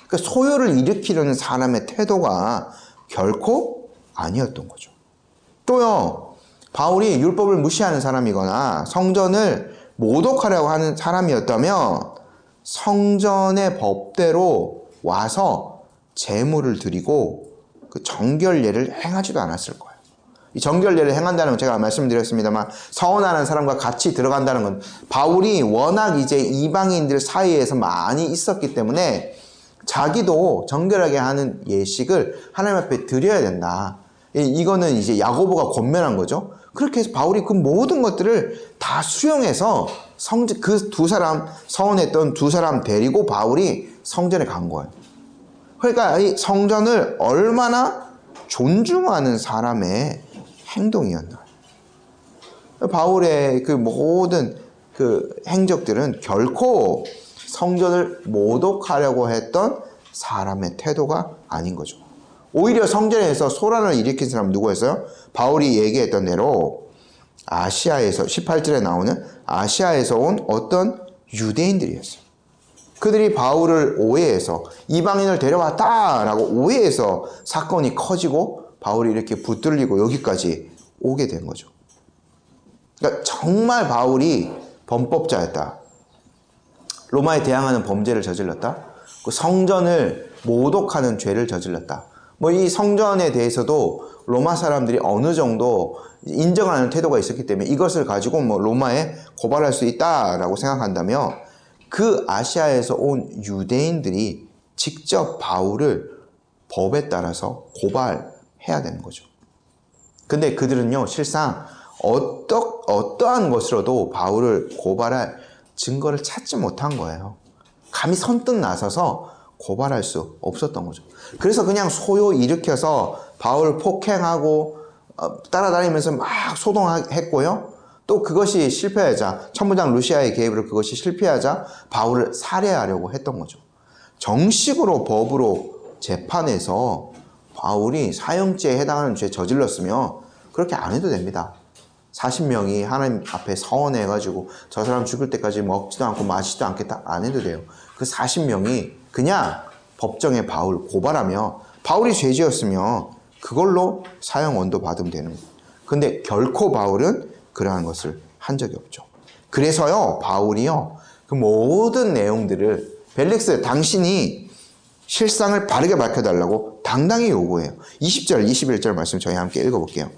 그러니까 소요를 일으키려는 사람의 태도가 결코 아니었던 거죠. 또요, 바울이 율법을 무시하는 사람이거나 성전을 모독하려고 하는 사람이었다면 성전의 법대로 와서 제물을 드리고 그 정결례를 행하지도 않았을 거예요. 이 정결례를 행한다는 건 제가 말씀드렸습니다만 서원하는 사람과 같이 들어간다는 건 바울이 워낙 이제 이방인들 사이에서 많이 있었기 때문에 자기도 정결하게 하는 예식을 하나님 앞에 드려야 된다. 이거는 이제 야고보가 권면한 거죠. 그렇게 해서 바울이 그 모든 것들을 다 수용해서 그 두 사람, 서원했던 두 사람 데리고 바울이 성전에 간 거예요. 그러니까 이 성전을 얼마나 존중하는 사람의 행동이었나. 바울의 그 모든 그 행적들은 결코 성전을 모독하려고 했던 사람의 태도가 아닌 거죠. 오히려 성전에서 소란을 일으킨 사람은 누구였어요? 바울이 얘기했던 대로 아시아에서, 18절에 나오는 아시아에서 온 어떤 유대인들이었어요. 그들이 바울을 오해해서 이방인을 데려왔다라고 오해해서 사건이 커지고 바울이 이렇게 붙들리고 여기까지 오게 된 거죠. 그러니까 정말 바울이 범법자였다. 로마에 대항하는 범죄를 저질렀다. 그 성전을 모독하는 죄를 저질렀다. 이 성전에 대해서도 로마 사람들이 어느 정도 인정하는 태도가 있었기 때문에 이것을 가지고 로마에 고발할 수 있다라고 생각한다면 그 아시아에서 온 유대인들이 직접 바울을 법에 따라서 고발해야 되는 거죠. 근데 그들은요, 실상 어떠한 것으로도 바울을 고발할 증거를 찾지 못한 거예요. 감히 선뜻 나서서 고발할 수 없었던 거죠. 그래서 그냥 소요 일으켜서 바울을 폭행하고 따라다니면서 막 소동했고요. 또 그것이 실패하자, 천부장 루시아의 개입으로 그것이 실패하자 바울을 살해하려고 했던 거죠. 정식으로 법으로 재판해서 바울이 사형죄에 해당하는 죄 저질렀으면 그렇게 안 해도 됩니다. 40명이 하나님 앞에 서원해가지고 저 사람 죽을 때까지 먹지도 않고 마시지도 않겠다, 안 해도 돼요. 그 40명이 그냥 법정에 바울 고발하며 바울이 죄지었으면 그걸로 사형원도 받으면 되는 거예요. 근데 결코 바울은 그러한 것을 한 적이 없죠. 그래서요, 바울이요, 그 모든 내용들을 벨릭스, 당신이 실상을 바르게 밝혀달라고 당당히 요구해요. 20절, 21절 말씀 저희 함께 읽어볼게요.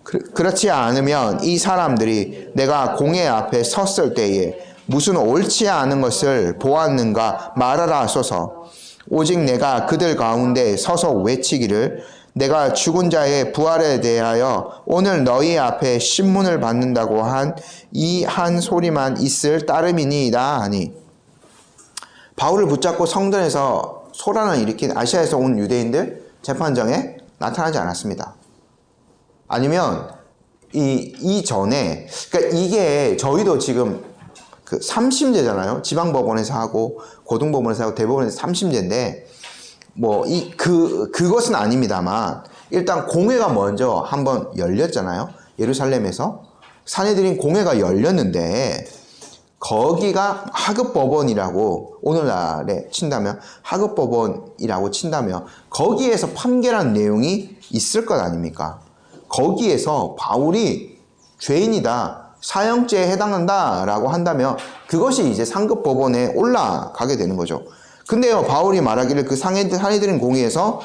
그렇지 않으면 이 사람들이 내가 공회 앞에 섰을 때에 무슨 옳지 않은 것을 보았는가 말하라 하소서. 오직 내가 그들 가운데 서서 외치기를 내가 죽은 자의 부활에 대하여 오늘 너희 앞에 신문을 받는다고 한 이 한 소리만 있을 따름이니이다 하니. 바울을 붙잡고 성전에서 소란을 일으킨 아시아에서 온 유대인들 재판정에 나타나지 않았습니다. 아니면 이 전에, 그러니까 이게 저희도 지금 그 3심제잖아요. 지방법원에서 하고 고등법원에서 하고 대법원에서 3심제인데 그것은 아닙니다만 일단 공회가 먼저 한번 열렸잖아요. 예루살렘에서 산헤드린 공회가 열렸는데 거기가 하급법원이라고 오늘날에 친다면 하급법원이라고 친다면 거기에서 판결한 내용이 있을 것 아닙니까? 거기에서 바울이 죄인이다, 사형죄에 해당한다 라고 한다면 그것이 이제 상급법원에 올라가게 되는 거죠. 근데요, 바울이 말하기를 그 사내들인 공의에서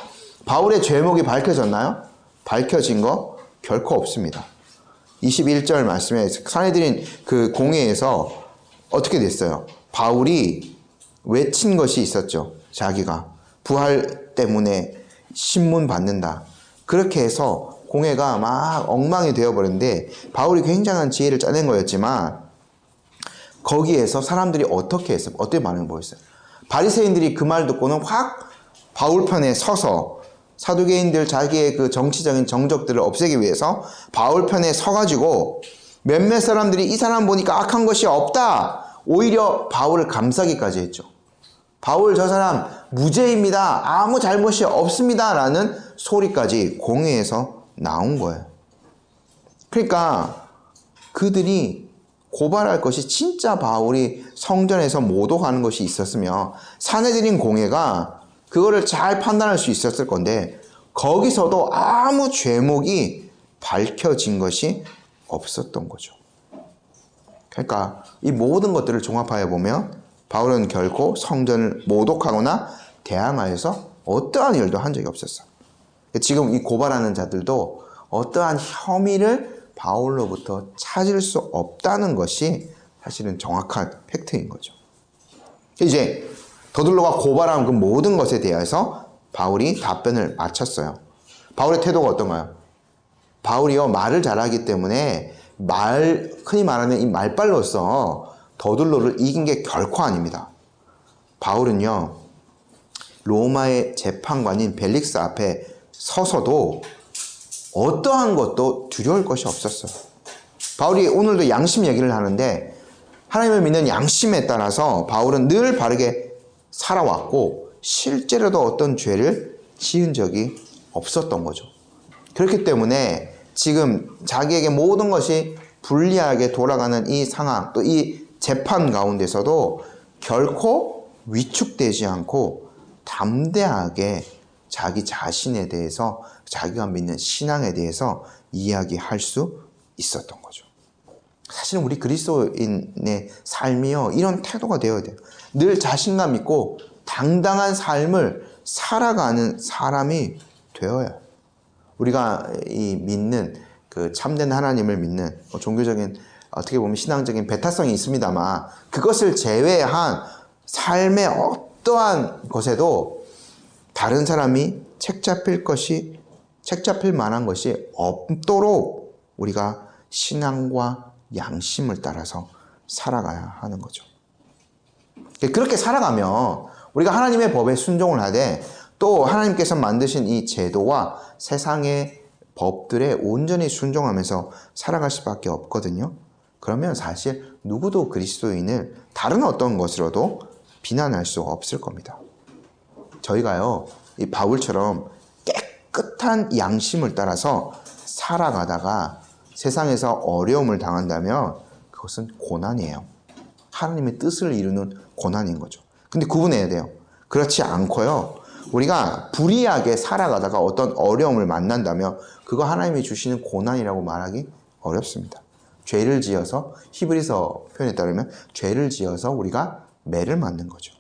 바울의 죄목이 밝혀졌나요? 밝혀진 거 결코 없습니다. 21절 말씀에 사내들인 그 공회에서 어떻게 됐어요? 바울이 외친 것이 있었죠. 자기가 부활 때문에 신문 받는다. 그렇게 해서 공회가 막 엉망이 되어버렸는데 바울이 굉장한 지혜를 짜낸 거였지만 거기에서 사람들이 어떻게 했어요? 어떻게 반응을 보였어요? 바리새인들이 그 말 듣고는 확 바울 편에 서서 사두개인들 자기의 그 정치적인 정적들을 없애기 위해서 바울 편에 서가지고 몇몇 사람들이 이 사람 보니까 악한 것이 없다. 오히려 바울을 감싸기까지 했죠. 바울 저 사람 무죄입니다. 아무 잘못이 없습니다. 라는 소리까지 공회에서 나온 거예요. 그러니까 그들이 고발할 것이 진짜 바울이 성전에서 모독하는 것이 있었으면 사내들인 공회가 그거를 잘 판단할 수 있었을 건데 거기서도 아무 죄목이 밝혀진 것이 없었던 거죠. 그러니까 이 모든 것들을 종합하여 보면 바울은 결코 성전을 모독하거나 대항하여서 어떠한 일도 한 적이 없었어요. 지금 이 고발하는 자들도 어떠한 혐의를 바울로부터 찾을 수 없다는 것이 사실은 정확한 팩트인 거죠. 이제 더둘러가 고발한 그 모든 것에 대해서 바울이 답변을 마쳤어요. 바울의 태도가 어떤가요? 바울이요, 말을 잘하기 때문에 흔히 말하는 이 말발로서 더둘러를 이긴 게 결코 아닙니다. 바울은요, 로마의 재판관인 벨릭스 앞에 서서도 어떠한 것도 두려울 것이 없었어요. 바울이 오늘도 양심 얘기를 하는데 하나님을 믿는 양심에 따라서 바울은 늘 바르게 살아왔고 실제로도 어떤 죄를 지은 적이 없었던 거죠. 그렇기 때문에 지금 자기에게 모든 것이 불리하게 돌아가는 이 상황, 또 이 재판 가운데서도 결코 위축되지 않고 담대하게 자기 자신에 대해서, 자기가 믿는 신앙에 대해서 이야기할 수 있었던 거죠. 사실은 우리 그리스도인의 삶이요, 이런 태도가 되어야 돼요. 늘 자신감 있고 당당한 삶을 살아가는 사람이 되어야 해요. 우리가 이 믿는 그 참된 하나님을 믿는 종교적인, 어떻게 보면 신앙적인 배타성이 있습니다만 그것을 제외한 삶의 어떠한 것에도 다른 사람이 책잡힐 만한 것이 없도록 우리가 신앙과 양심을 따라서 살아가야 하는 거죠. 그렇게 살아가면 우리가 하나님의 법에 순종을 하되 또 하나님께서 만드신 이 제도와 세상의 법들에 온전히 순종하면서 살아갈 수밖에 없거든요. 그러면 사실 누구도 그리스도인을 다른 어떤 것으로도 비난할 수 없을 겁니다. 저희가요, 이 바울처럼 깨끗한 양심을 따라서 살아가다가 세상에서 어려움을 당한다면 그것은 고난이에요. 하나님의 뜻을 이루는 고난인 거죠. 근데 구분해야 돼요. 그렇지 않고요, 우리가 불의하게 살아가다가 어떤 어려움을 만난다면 그거 하나님이 주시는 고난이라고 말하기 어렵습니다. 죄를 지어서, 히브리서 표현에 따르면 죄를 지어서 우리가 매를 맞는 거죠.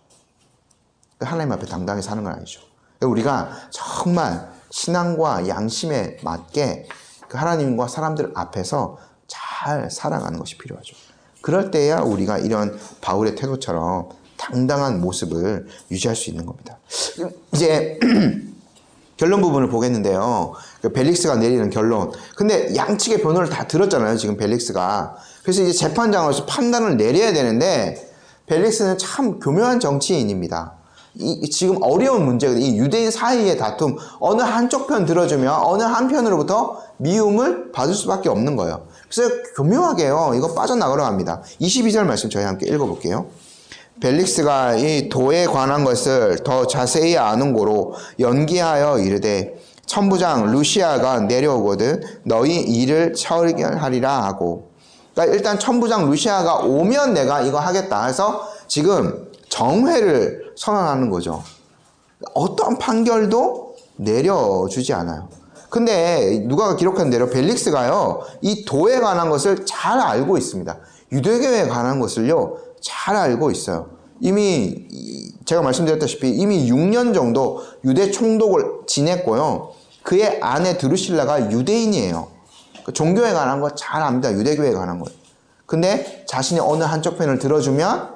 하나님 앞에 당당히 사는 건 아니죠. 우리가 정말 신앙과 양심에 맞게 그 하나님과 사람들 앞에서 잘 살아가는 것이 필요하죠. 그럴 때야 우리가 이런 바울의 태도처럼 당당한 모습을 유지할 수 있는 겁니다. 이제 결론 부분을 보겠는데요. 벨릭스가 내리는 결론. 근데 양측의 변호를 다 들었잖아요, 지금 벨릭스가. 그래서 이제 재판장으로서 판단을 내려야 되는데 벨릭스는 참 교묘한 정치인입니다. 지금 어려운 문제거든요. 이 유대인 사이의 다툼, 어느 한쪽 편 들어주면 어느 한편으로부터 미움을 받을 수밖에 없는 거예요. 그래서 교묘하게요, 이거 빠져나가려 합니다. 22절 말씀 저희 함께 읽어볼게요. 벨릭스가 이 도에 관한 것을 더 자세히 아는 고로 연기하여 이르되 천부장 루시아가 내려오거든 너희 일을 처리하리라 하고, 그러니까 일단 천부장 루시아가 오면 내가 이거 하겠다 해서 지금 정회를 선언하는 거죠. 어떤 판결도 내려주지 않아요. 근데 누가 기록한 대로 벨릭스가요, 이 도에 관한 것을 잘 알고 있습니다. 유대교에 관한 것을요, 잘 알고 있어요. 이미 제가 말씀드렸다시피 이미 6년 정도 유대 총독을 지냈고요. 그의 아내 드루실라가 유대인이에요. 종교에 관한 거 잘 압니다. 유대교에 관한 거. 근데 자신이 어느 한쪽 편을 들어주면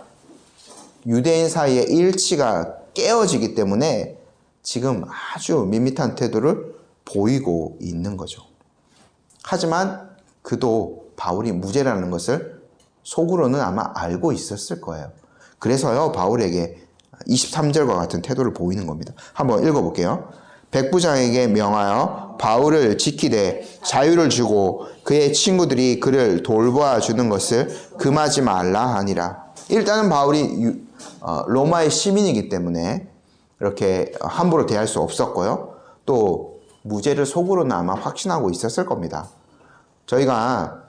유대인 사이의 일치가 깨어지기 때문에 지금 아주 밋밋한 태도를 보이고 있는 거죠. 하지만 그도 바울이 무죄라는 것을 속으로는 아마 알고 있었을 거예요. 그래서요, 바울에게 23절과 같은 태도를 보이는 겁니다. 한번 읽어볼게요. 백부장에게 명하여 바울을 지키되 자유를 주고 그의 친구들이 그를 돌보아 주는 것을 금하지 말라 하니라. 일단은 바울이 로마의 시민이기 때문에 이렇게 함부로 대할 수 없었고요. 또 무죄를 속으로는 아마 확신하고 있었을 겁니다. 저희가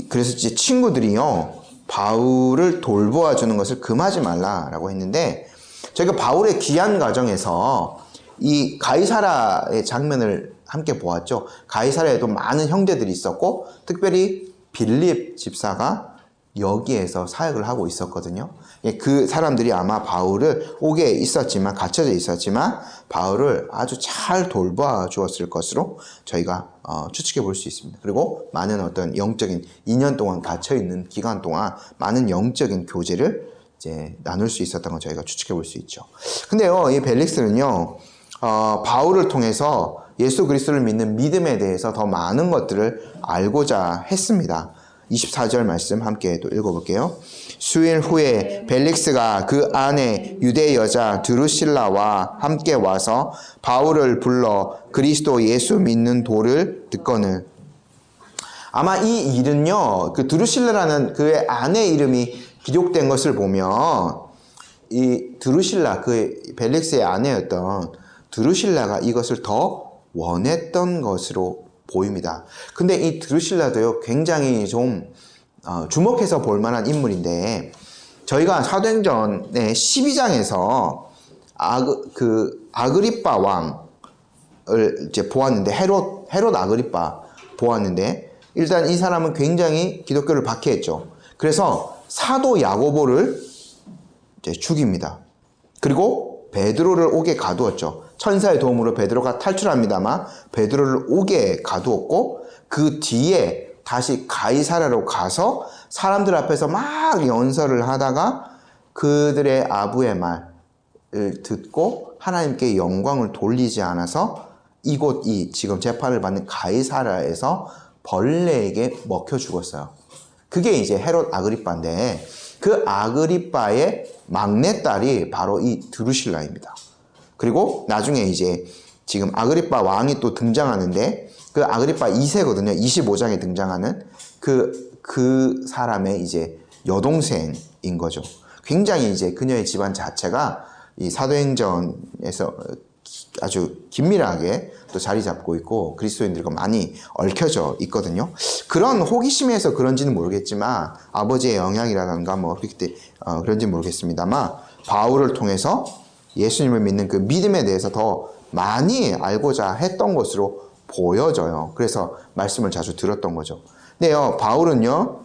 그래서 이제 친구들이요, 바울을 돌보아 주는 것을 금하지 말라라고 했는데, 저희가 바울의 귀환 과정에서 이 가이사라의 장면을 함께 보았죠. 가이사라에도 많은 형제들이 있었고, 특별히 빌립 집사가 여기에서 사역을 하고 있었거든요. 그 사람들이 아마 바울을 오게 있었지만, 갇혀져 있었지만 바울을 아주 잘 돌봐 주었을 것으로 저희가 추측해 볼 수 있습니다. 그리고 많은 어떤 영적인 2년 동안 갇혀 있는 기간 동안 많은 영적인 교제를 이제 나눌 수 있었던 걸 저희가 추측해 볼 수 있죠. 근데요, 이 벨릭스는요, 바울을 통해서 예수 그리스도를 믿는 믿음에 대해서 더 많은 것들을 알고자 했습니다. 24절 말씀 함께 또 읽어볼게요. 수일 후에 벨릭스가 그 아내 유대 여자 드루실라와 함께 와서 바울을 불러 그리스도 예수 믿는 도를 듣거늘. 아마 이 일은요, 그 드루실라라는 그의 아내 이름이 기록된 것을 보면 이 드루실라, 그 벨릭스의 아내였던 드루실라가 이것을 더 원했던 것으로 보입니다. 근데 이 드루실라도요, 굉장히 좀 주목해서 볼 만한 인물인데, 저희가 사도행전의 12장에서 아그리빠 왕을 이제 보았는데, 헤롯 아그리빠 보았는데, 일단 이 사람은 굉장히 기독교를 박해했죠. 그래서 사도 야고보를 이제 죽입니다. 그리고 베드로를 옥에 가두었죠. 천사의 도움으로 베드로가 탈출합니다만 베드로를 옥에 가두었고, 그 뒤에 다시 가이사라로 가서 사람들 앞에서 막 연설을 하다가 그들의 아부의 말을 듣고 하나님께 영광을 돌리지 않아서 이곳 이 지금 재판을 받는 가이사라에서 벌레에게 먹혀 죽었어요. 그게 이제 헤롯 아그리빠인데, 그 아그리빠의 막내딸이 바로 이 드루실라입니다. 그리고 나중에 이제 지금 아그리빠 왕이 또 등장하는데, 그 아그리빠 2세거든요. 25장에 등장하는 그 사람의 이제 여동생인 거죠. 굉장히 이제 그녀의 집안 자체가 이 사도행전에서 아주 긴밀하게 또 자리 잡고 있고 그리스도인들과 많이 얽혀져 있거든요. 그런 호기심에서 그런지는 모르겠지만, 아버지의 영향이라든가 뭐 그런지는 모르겠습니다만, 바울을 통해서 예수님을 믿는 그 믿음에 대해서 더 많이 알고자 했던 것으로 보여져요. 그래서 말씀을 자주 들었던 거죠. 근데요, 바울은요,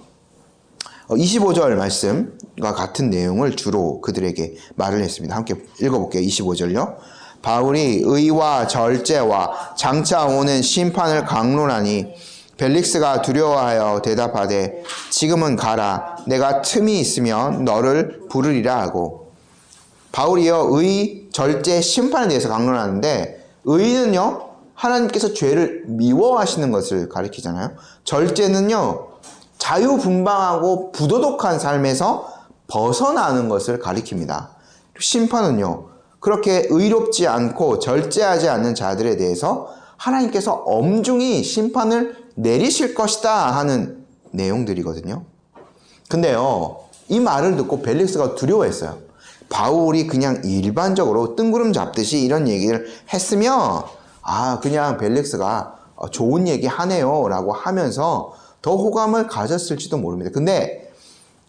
25절 말씀과 같은 내용을 주로 그들에게 말을 했습니다. 함께 읽어볼게요. 25절요. 바울이 의와 절제와 장차 오는 심판을 강론하니 벨릭스가 두려워하여 대답하되 지금은 가라. 내가 틈이 있으면 너를 부르리라 하고. 바울이요, 의, 절제, 심판에 대해서 강론하는데, 의는요, 하나님께서 죄를 미워하시는 것을 가리키잖아요. 절제는요, 자유분방하고 부도덕한 삶에서 벗어나는 것을 가리킵니다. 심판은요, 그렇게 의롭지 않고 절제하지 않는 자들에 대해서 하나님께서 엄중히 심판을 내리실 것이다 하는 내용들이거든요. 근데요, 이 말을 듣고 벨릭스가 두려워했어요. 바울이 그냥 일반적으로 뜬구름 잡듯이 이런 얘기를 했으면 그냥 벨릭스가 좋은 얘기 하네요 라고 하면서 더 호감을 가졌을지도 모릅니다. 근데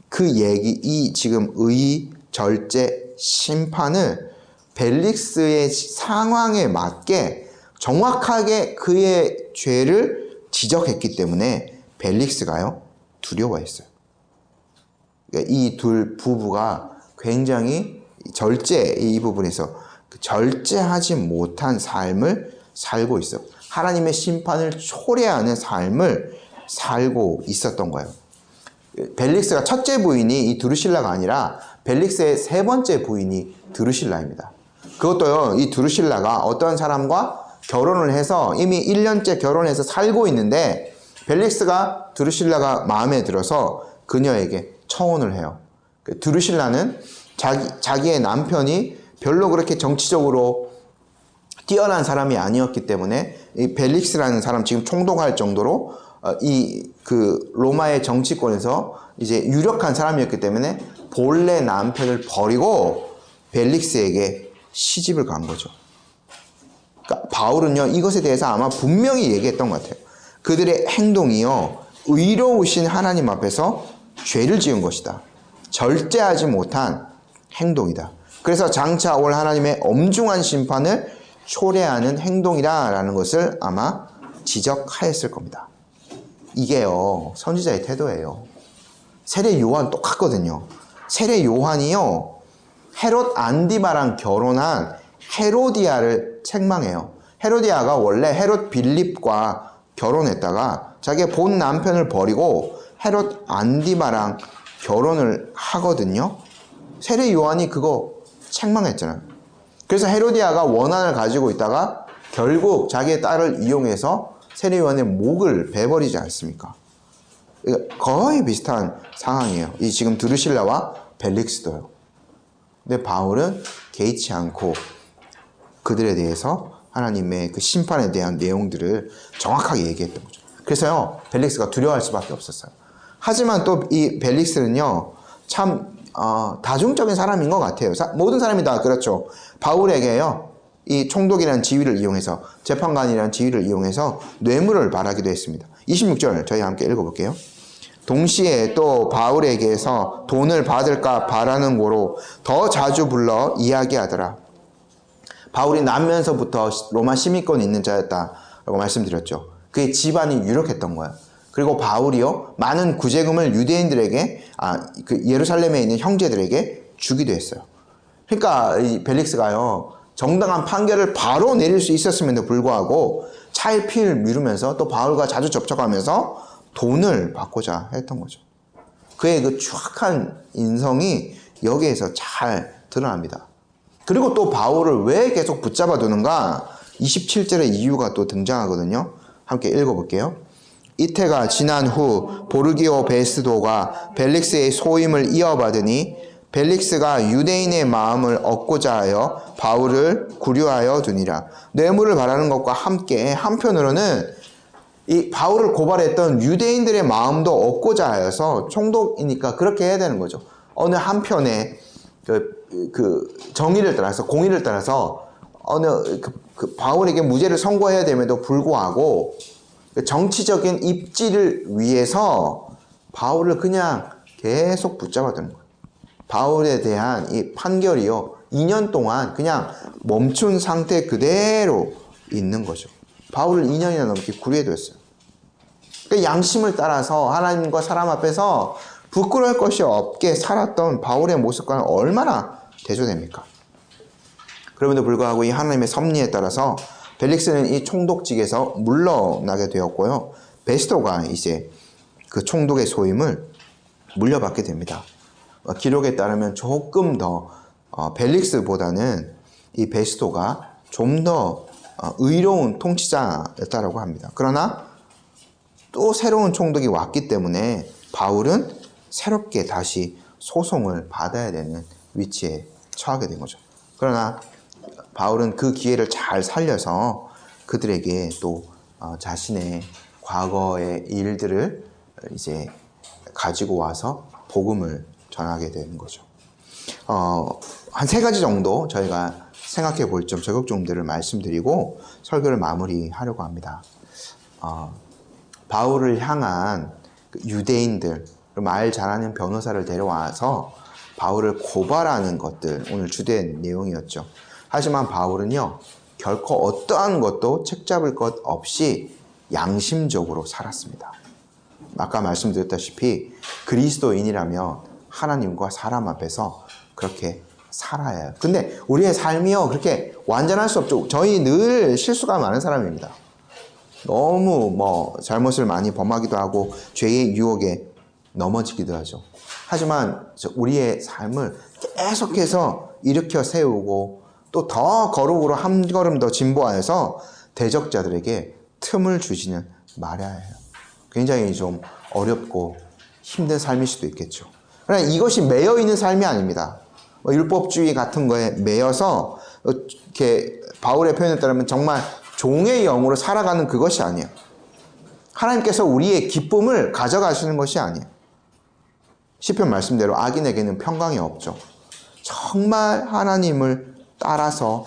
그 얘기, 이 지금 의, 절제, 심판을 벨릭스의 상황에 맞게 정확하게 그의 죄를 지적했기 때문에 벨릭스가요, 두려워했어요. 그러니까 이 둘 부부가 굉장히 절제, 이 부분에서 절제하지 못한 삶을 살고 있어요. 하나님의 심판을 초래하는 삶을 살고 있었던 거예요. 벨릭스가 첫째 부인이 이 드루실라가 아니라 벨릭스의 세 번째 부인이 드루실라입니다. 그것도요, 이 드루실라가 어떤 사람과 결혼을 해서 이미 1년째 결혼해서 살고 있는데 벨릭스가 드루실라가 마음에 들어서 그녀에게 청혼을 해요. 드루실라는 자기의 남편이 별로 그렇게 정치적으로 뛰어난 사람이 아니었기 때문에 이 벨릭스라는 사람 지금 총독할 정도로 그 로마의 정치권에서 이제 유력한 사람이었기 때문에 본래 남편을 버리고 벨릭스에게 시집을 간 거죠. 그러니까 바울은요, 이것에 대해서 아마 분명히 얘기했던 것 같아요. 그들의 행동이요, 의로우신 하나님 앞에서 죄를 지은 것이다. 절제하지 못한 행동이다. 그래서 장차 올 하나님의 엄중한 심판을 초래하는 행동이라는 것을 아마 지적하였을 겁니다. 이게요, 선지자의 태도예요. 세례 요한 똑같거든요. 세례 요한이요, 헤롯 안디바랑 결혼한 헤로디아를 책망해요. 헤로디아가 원래 헤롯 빌립과 결혼했다가 자기의 본 남편을 버리고 헤롯 안디바랑 결혼을 하거든요. 세례 요한이 그거 책망했잖아요. 그래서 헤로디아가 원한을 가지고 있다가 결국 자기의 딸을 이용해서 세례 요한의 목을 베버리지 않습니까? 거의 비슷한 상황이에요. 이 지금 드루실라와 벨릭스도요. 근데 바울은 개의치 않고 그들에 대해서 하나님의 그 심판에 대한 내용들을 정확하게 얘기했던 거죠. 그래서요, 벨릭스가 두려워할 수밖에 없었어요. 하지만 또 이 벨릭스는요, 참 다중적인 사람인 것 같아요. 모든 사람이 다 그렇죠. 바울에게요, 이 총독이라는 지위를 이용해서, 재판관이라는 지위를 이용해서 뇌물을 바라기도 했습니다. 26절 저희 함께 읽어볼게요. 동시에 또 바울에게서 돈을 받을까 바라는 고로 더 자주 불러 이야기하더라. 바울이 남면서부터 로마 시민권이 있는 자였다라고 말씀드렸죠. 그의 집안이 유력했던 거예요. 그리고 바울이요, 많은 구제금을 유대인들에게, 그 예루살렘에 있는 형제들에게 주기도 했어요. 그러니까 이 벨릭스가요, 정당한 판결을 바로 내릴 수 있었음에도 불구하고 차일피일 미루면서 또 바울과 자주 접촉하면서 돈을 받고자 했던 거죠. 그의 그 추악한 인성이 여기에서 잘 드러납니다. 그리고 또 바울을 왜 계속 붙잡아 두는가? 27절의 이유가 또 등장하거든요. 함께 읽어볼게요. 이태가 지난 후 보르기오 베스도가 벨릭스의 소임을 이어받으니 벨릭스가 유대인의 마음을 얻고자 하여 바울을 구류하여 두니라. 뇌물을 바라는 것과 함께 한편으로는 이 바울을 고발했던 유대인들의 마음도 얻고자 하여서 총독이니까 그렇게 해야 되는 거죠. 어느 한편에 그 정의를 따라서, 공의를 따라서 어느 그 바울에게 무죄를 선고해야 됨에도 불구하고 정치적인 입지를 위해서 바울을 그냥 계속 붙잡아 두는 거예요. 바울에 대한 이 판결이요, 2년 동안 그냥 멈춘 상태 그대로 있는 거죠. 바울을 2년이나 넘게 구류해뒀어요. 그러니까 양심을 따라서 하나님과 사람 앞에서 부끄러울 것이 없게 살았던 바울의 모습과는 얼마나 대조됩니까? 그럼에도 불구하고 이 하나님의 섭리에 따라서 벨릭스는 이 총독직에서 물러나게 되었고요. 베스도가 이제 그 총독의 소임을 물려받게 됩니다. 기록에 따르면 조금 더 벨릭스보다는 이 베스도가 좀 더 의로운 통치자였다라고 합니다. 그러나 또 새로운 총독이 왔기 때문에 바울은 새롭게 다시 소송을 받아야 되는 위치에 처하게 된 거죠. 그러나 바울은 그 기회를 잘 살려서 그들에게 또 자신의 과거의 일들을 이제 가지고 와서 복음을 전하게 되는 거죠. 한 3가지 정도 저희가 생각해 볼 점, 적용점들을 말씀드리고 설교를 마무리하려고 합니다. 바울을 향한 유대인들, 말 잘하는 변호사를 데려와서 바울을 고발하는 것들, 오늘 주된 내용이었죠. 하지만 바울은요, 결코 어떠한 것도 책잡을 것 없이 양심적으로 살았습니다. 아까 말씀드렸다시피 그리스도인이라면 하나님과 사람 앞에서 그렇게 살아야 해요. 근데 우리의 삶이요, 그렇게 완전할 수 없죠. 저희 늘 실수가 많은 사람입니다. 너무 잘못을 많이 범하기도 하고 죄의 유혹에 넘어지기도 하죠. 하지만 우리의 삶을 계속해서 일으켜 세우고 또 더 거룩으로 한 걸음 더 진보하여서 대적자들에게 틈을 주지는 말아야 해요. 굉장히 좀 어렵고 힘든 삶일 수도 있겠죠. 그러나 이것이 매여 있는 삶이 아닙니다. 율법주의 같은 거에 매여서 이렇게 바울의 표현에 따르면 정말 종의 영으로 살아가는 그것이 아니에요. 하나님께서 우리의 기쁨을 가져가시는 것이 아니에요. 시편 말씀대로 악인에게는 평강이 없죠. 정말 하나님을 따라서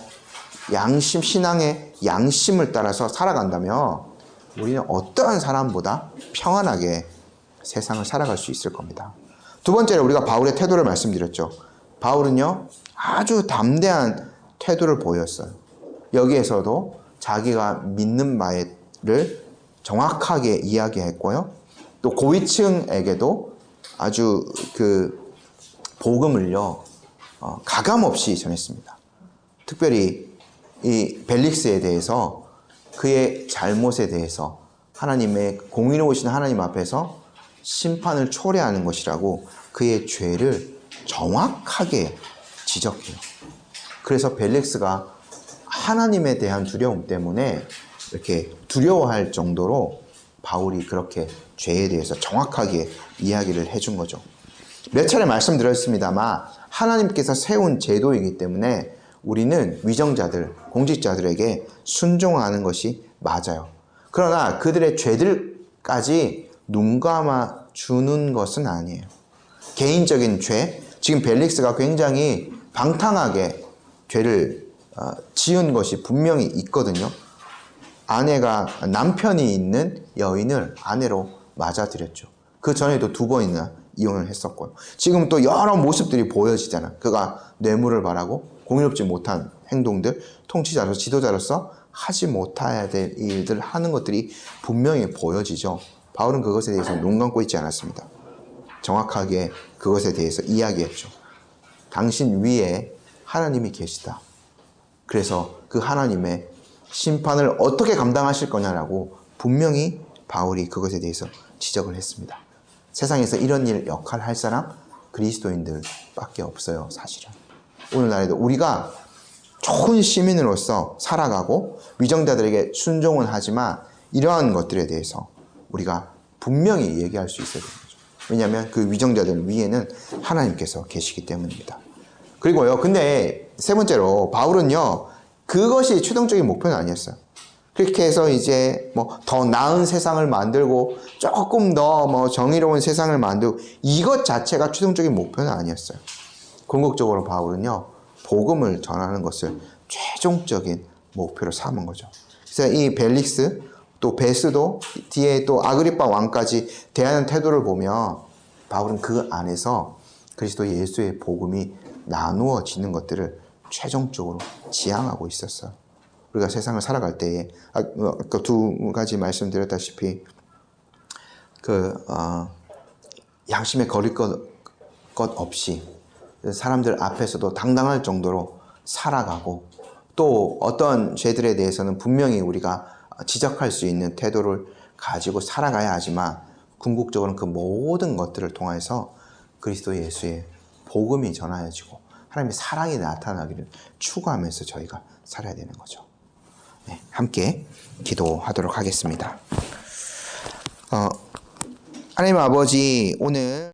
신앙의 양심을 따라서 살아간다면 우리는 어떠한 사람보다 평안하게 세상을 살아갈 수 있을 겁니다. 두 번째로 우리가 바울의 태도를 말씀드렸죠. 바울은요, 아주 담대한 태도를 보였어요. 여기에서도 자기가 믿는 바를 정확하게 이야기했고요. 또 고위층에게도 아주 그 복음을요, 가감없이 전했습니다. 특별히 이 벨릭스에 대해서 그의 잘못에 대해서 하나님의 공의로우신 하나님 앞에서 심판을 초래하는 것이라고 그의 죄를 정확하게 지적해요. 그래서 벨릭스가 하나님에 대한 두려움 때문에 이렇게 두려워할 정도로 바울이 그렇게 죄에 대해서 정확하게 이야기를 해준 거죠. 몇 차례 말씀드렸습니다만 하나님께서 세운 제도이기 때문에 우리는 위정자들, 공직자들에게 순종하는 것이 맞아요. 그러나 그들의 죄들까지 눈 감아 주는 것은 아니에요. 개인적인 죄, 지금 벨릭스가 굉장히 방탕하게 죄를 지은 것이 분명히 있거든요. 남편이 있는 여인을 아내로 맞아들였죠. 그 전에도 2번이나 이혼을 했었고요. 지금 또 여러 모습들이 보여지잖아. 그가 뇌물을 바라고 공의롭지 못한 행동들, 통치자로서 지도자로서 하지 못해야 될 일들 하는 것들이 분명히 보여지죠. 바울은 그것에 대해서 눈 감고 있지 않았습니다. 정확하게 그것에 대해서 이야기했죠. 당신 위에 하나님이 계시다. 그래서 그 하나님의 심판을 어떻게 감당하실 거냐라고 분명히 바울이 그것에 대해서 지적을 했습니다. 세상에서 이런 일 역할을 할 사람 그리스도인들밖에 없어요, 사실은. 오늘날에도 우리가 좋은 시민으로서 살아가고 위정자들에게 순종은 하지만 이러한 것들에 대해서 우리가 분명히 얘기할 수 있어야 되는 거죠. 왜냐하면 그 위정자들 위에는 하나님께서 계시기 때문입니다. 그리고요, 근데 세 번째로 바울은요, 그것이 최종적인 목표는 아니었어요. 그렇게 해서 이제 더 나은 세상을 만들고 조금 더 정의로운 세상을 만들고 이것 자체가 최종적인 목표는 아니었어요. 궁극적으로 바울은요, 복음을 전하는 것을 최종적인 목표로 삼은 거죠. 그래서 이 벨릭스 또 베스도 뒤에 또 아그리파 왕까지 대하는 태도를 보면 바울은 그 안에서 그리스도 예수의 복음이 나누어지는 것들을 최종적으로 지향하고 있었어요. 우리가 세상을 살아갈 때에 아까 2가지 말씀드렸다시피 양심에 거릴 것 없이 사람들 앞에서도 당당할 정도로 살아가고 또 어떤 죄들에 대해서는 분명히 우리가 지적할 수 있는 태도를 가지고 살아가야 하지만 궁극적으로는 그 모든 것들을 통해서 그리스도 예수의 복음이 전하여지고 하나님의 사랑이 나타나기를 추구하면서 저희가 살아야 되는 거죠. 네, 함께 기도하도록 하겠습니다. 하나님 아버지, 오늘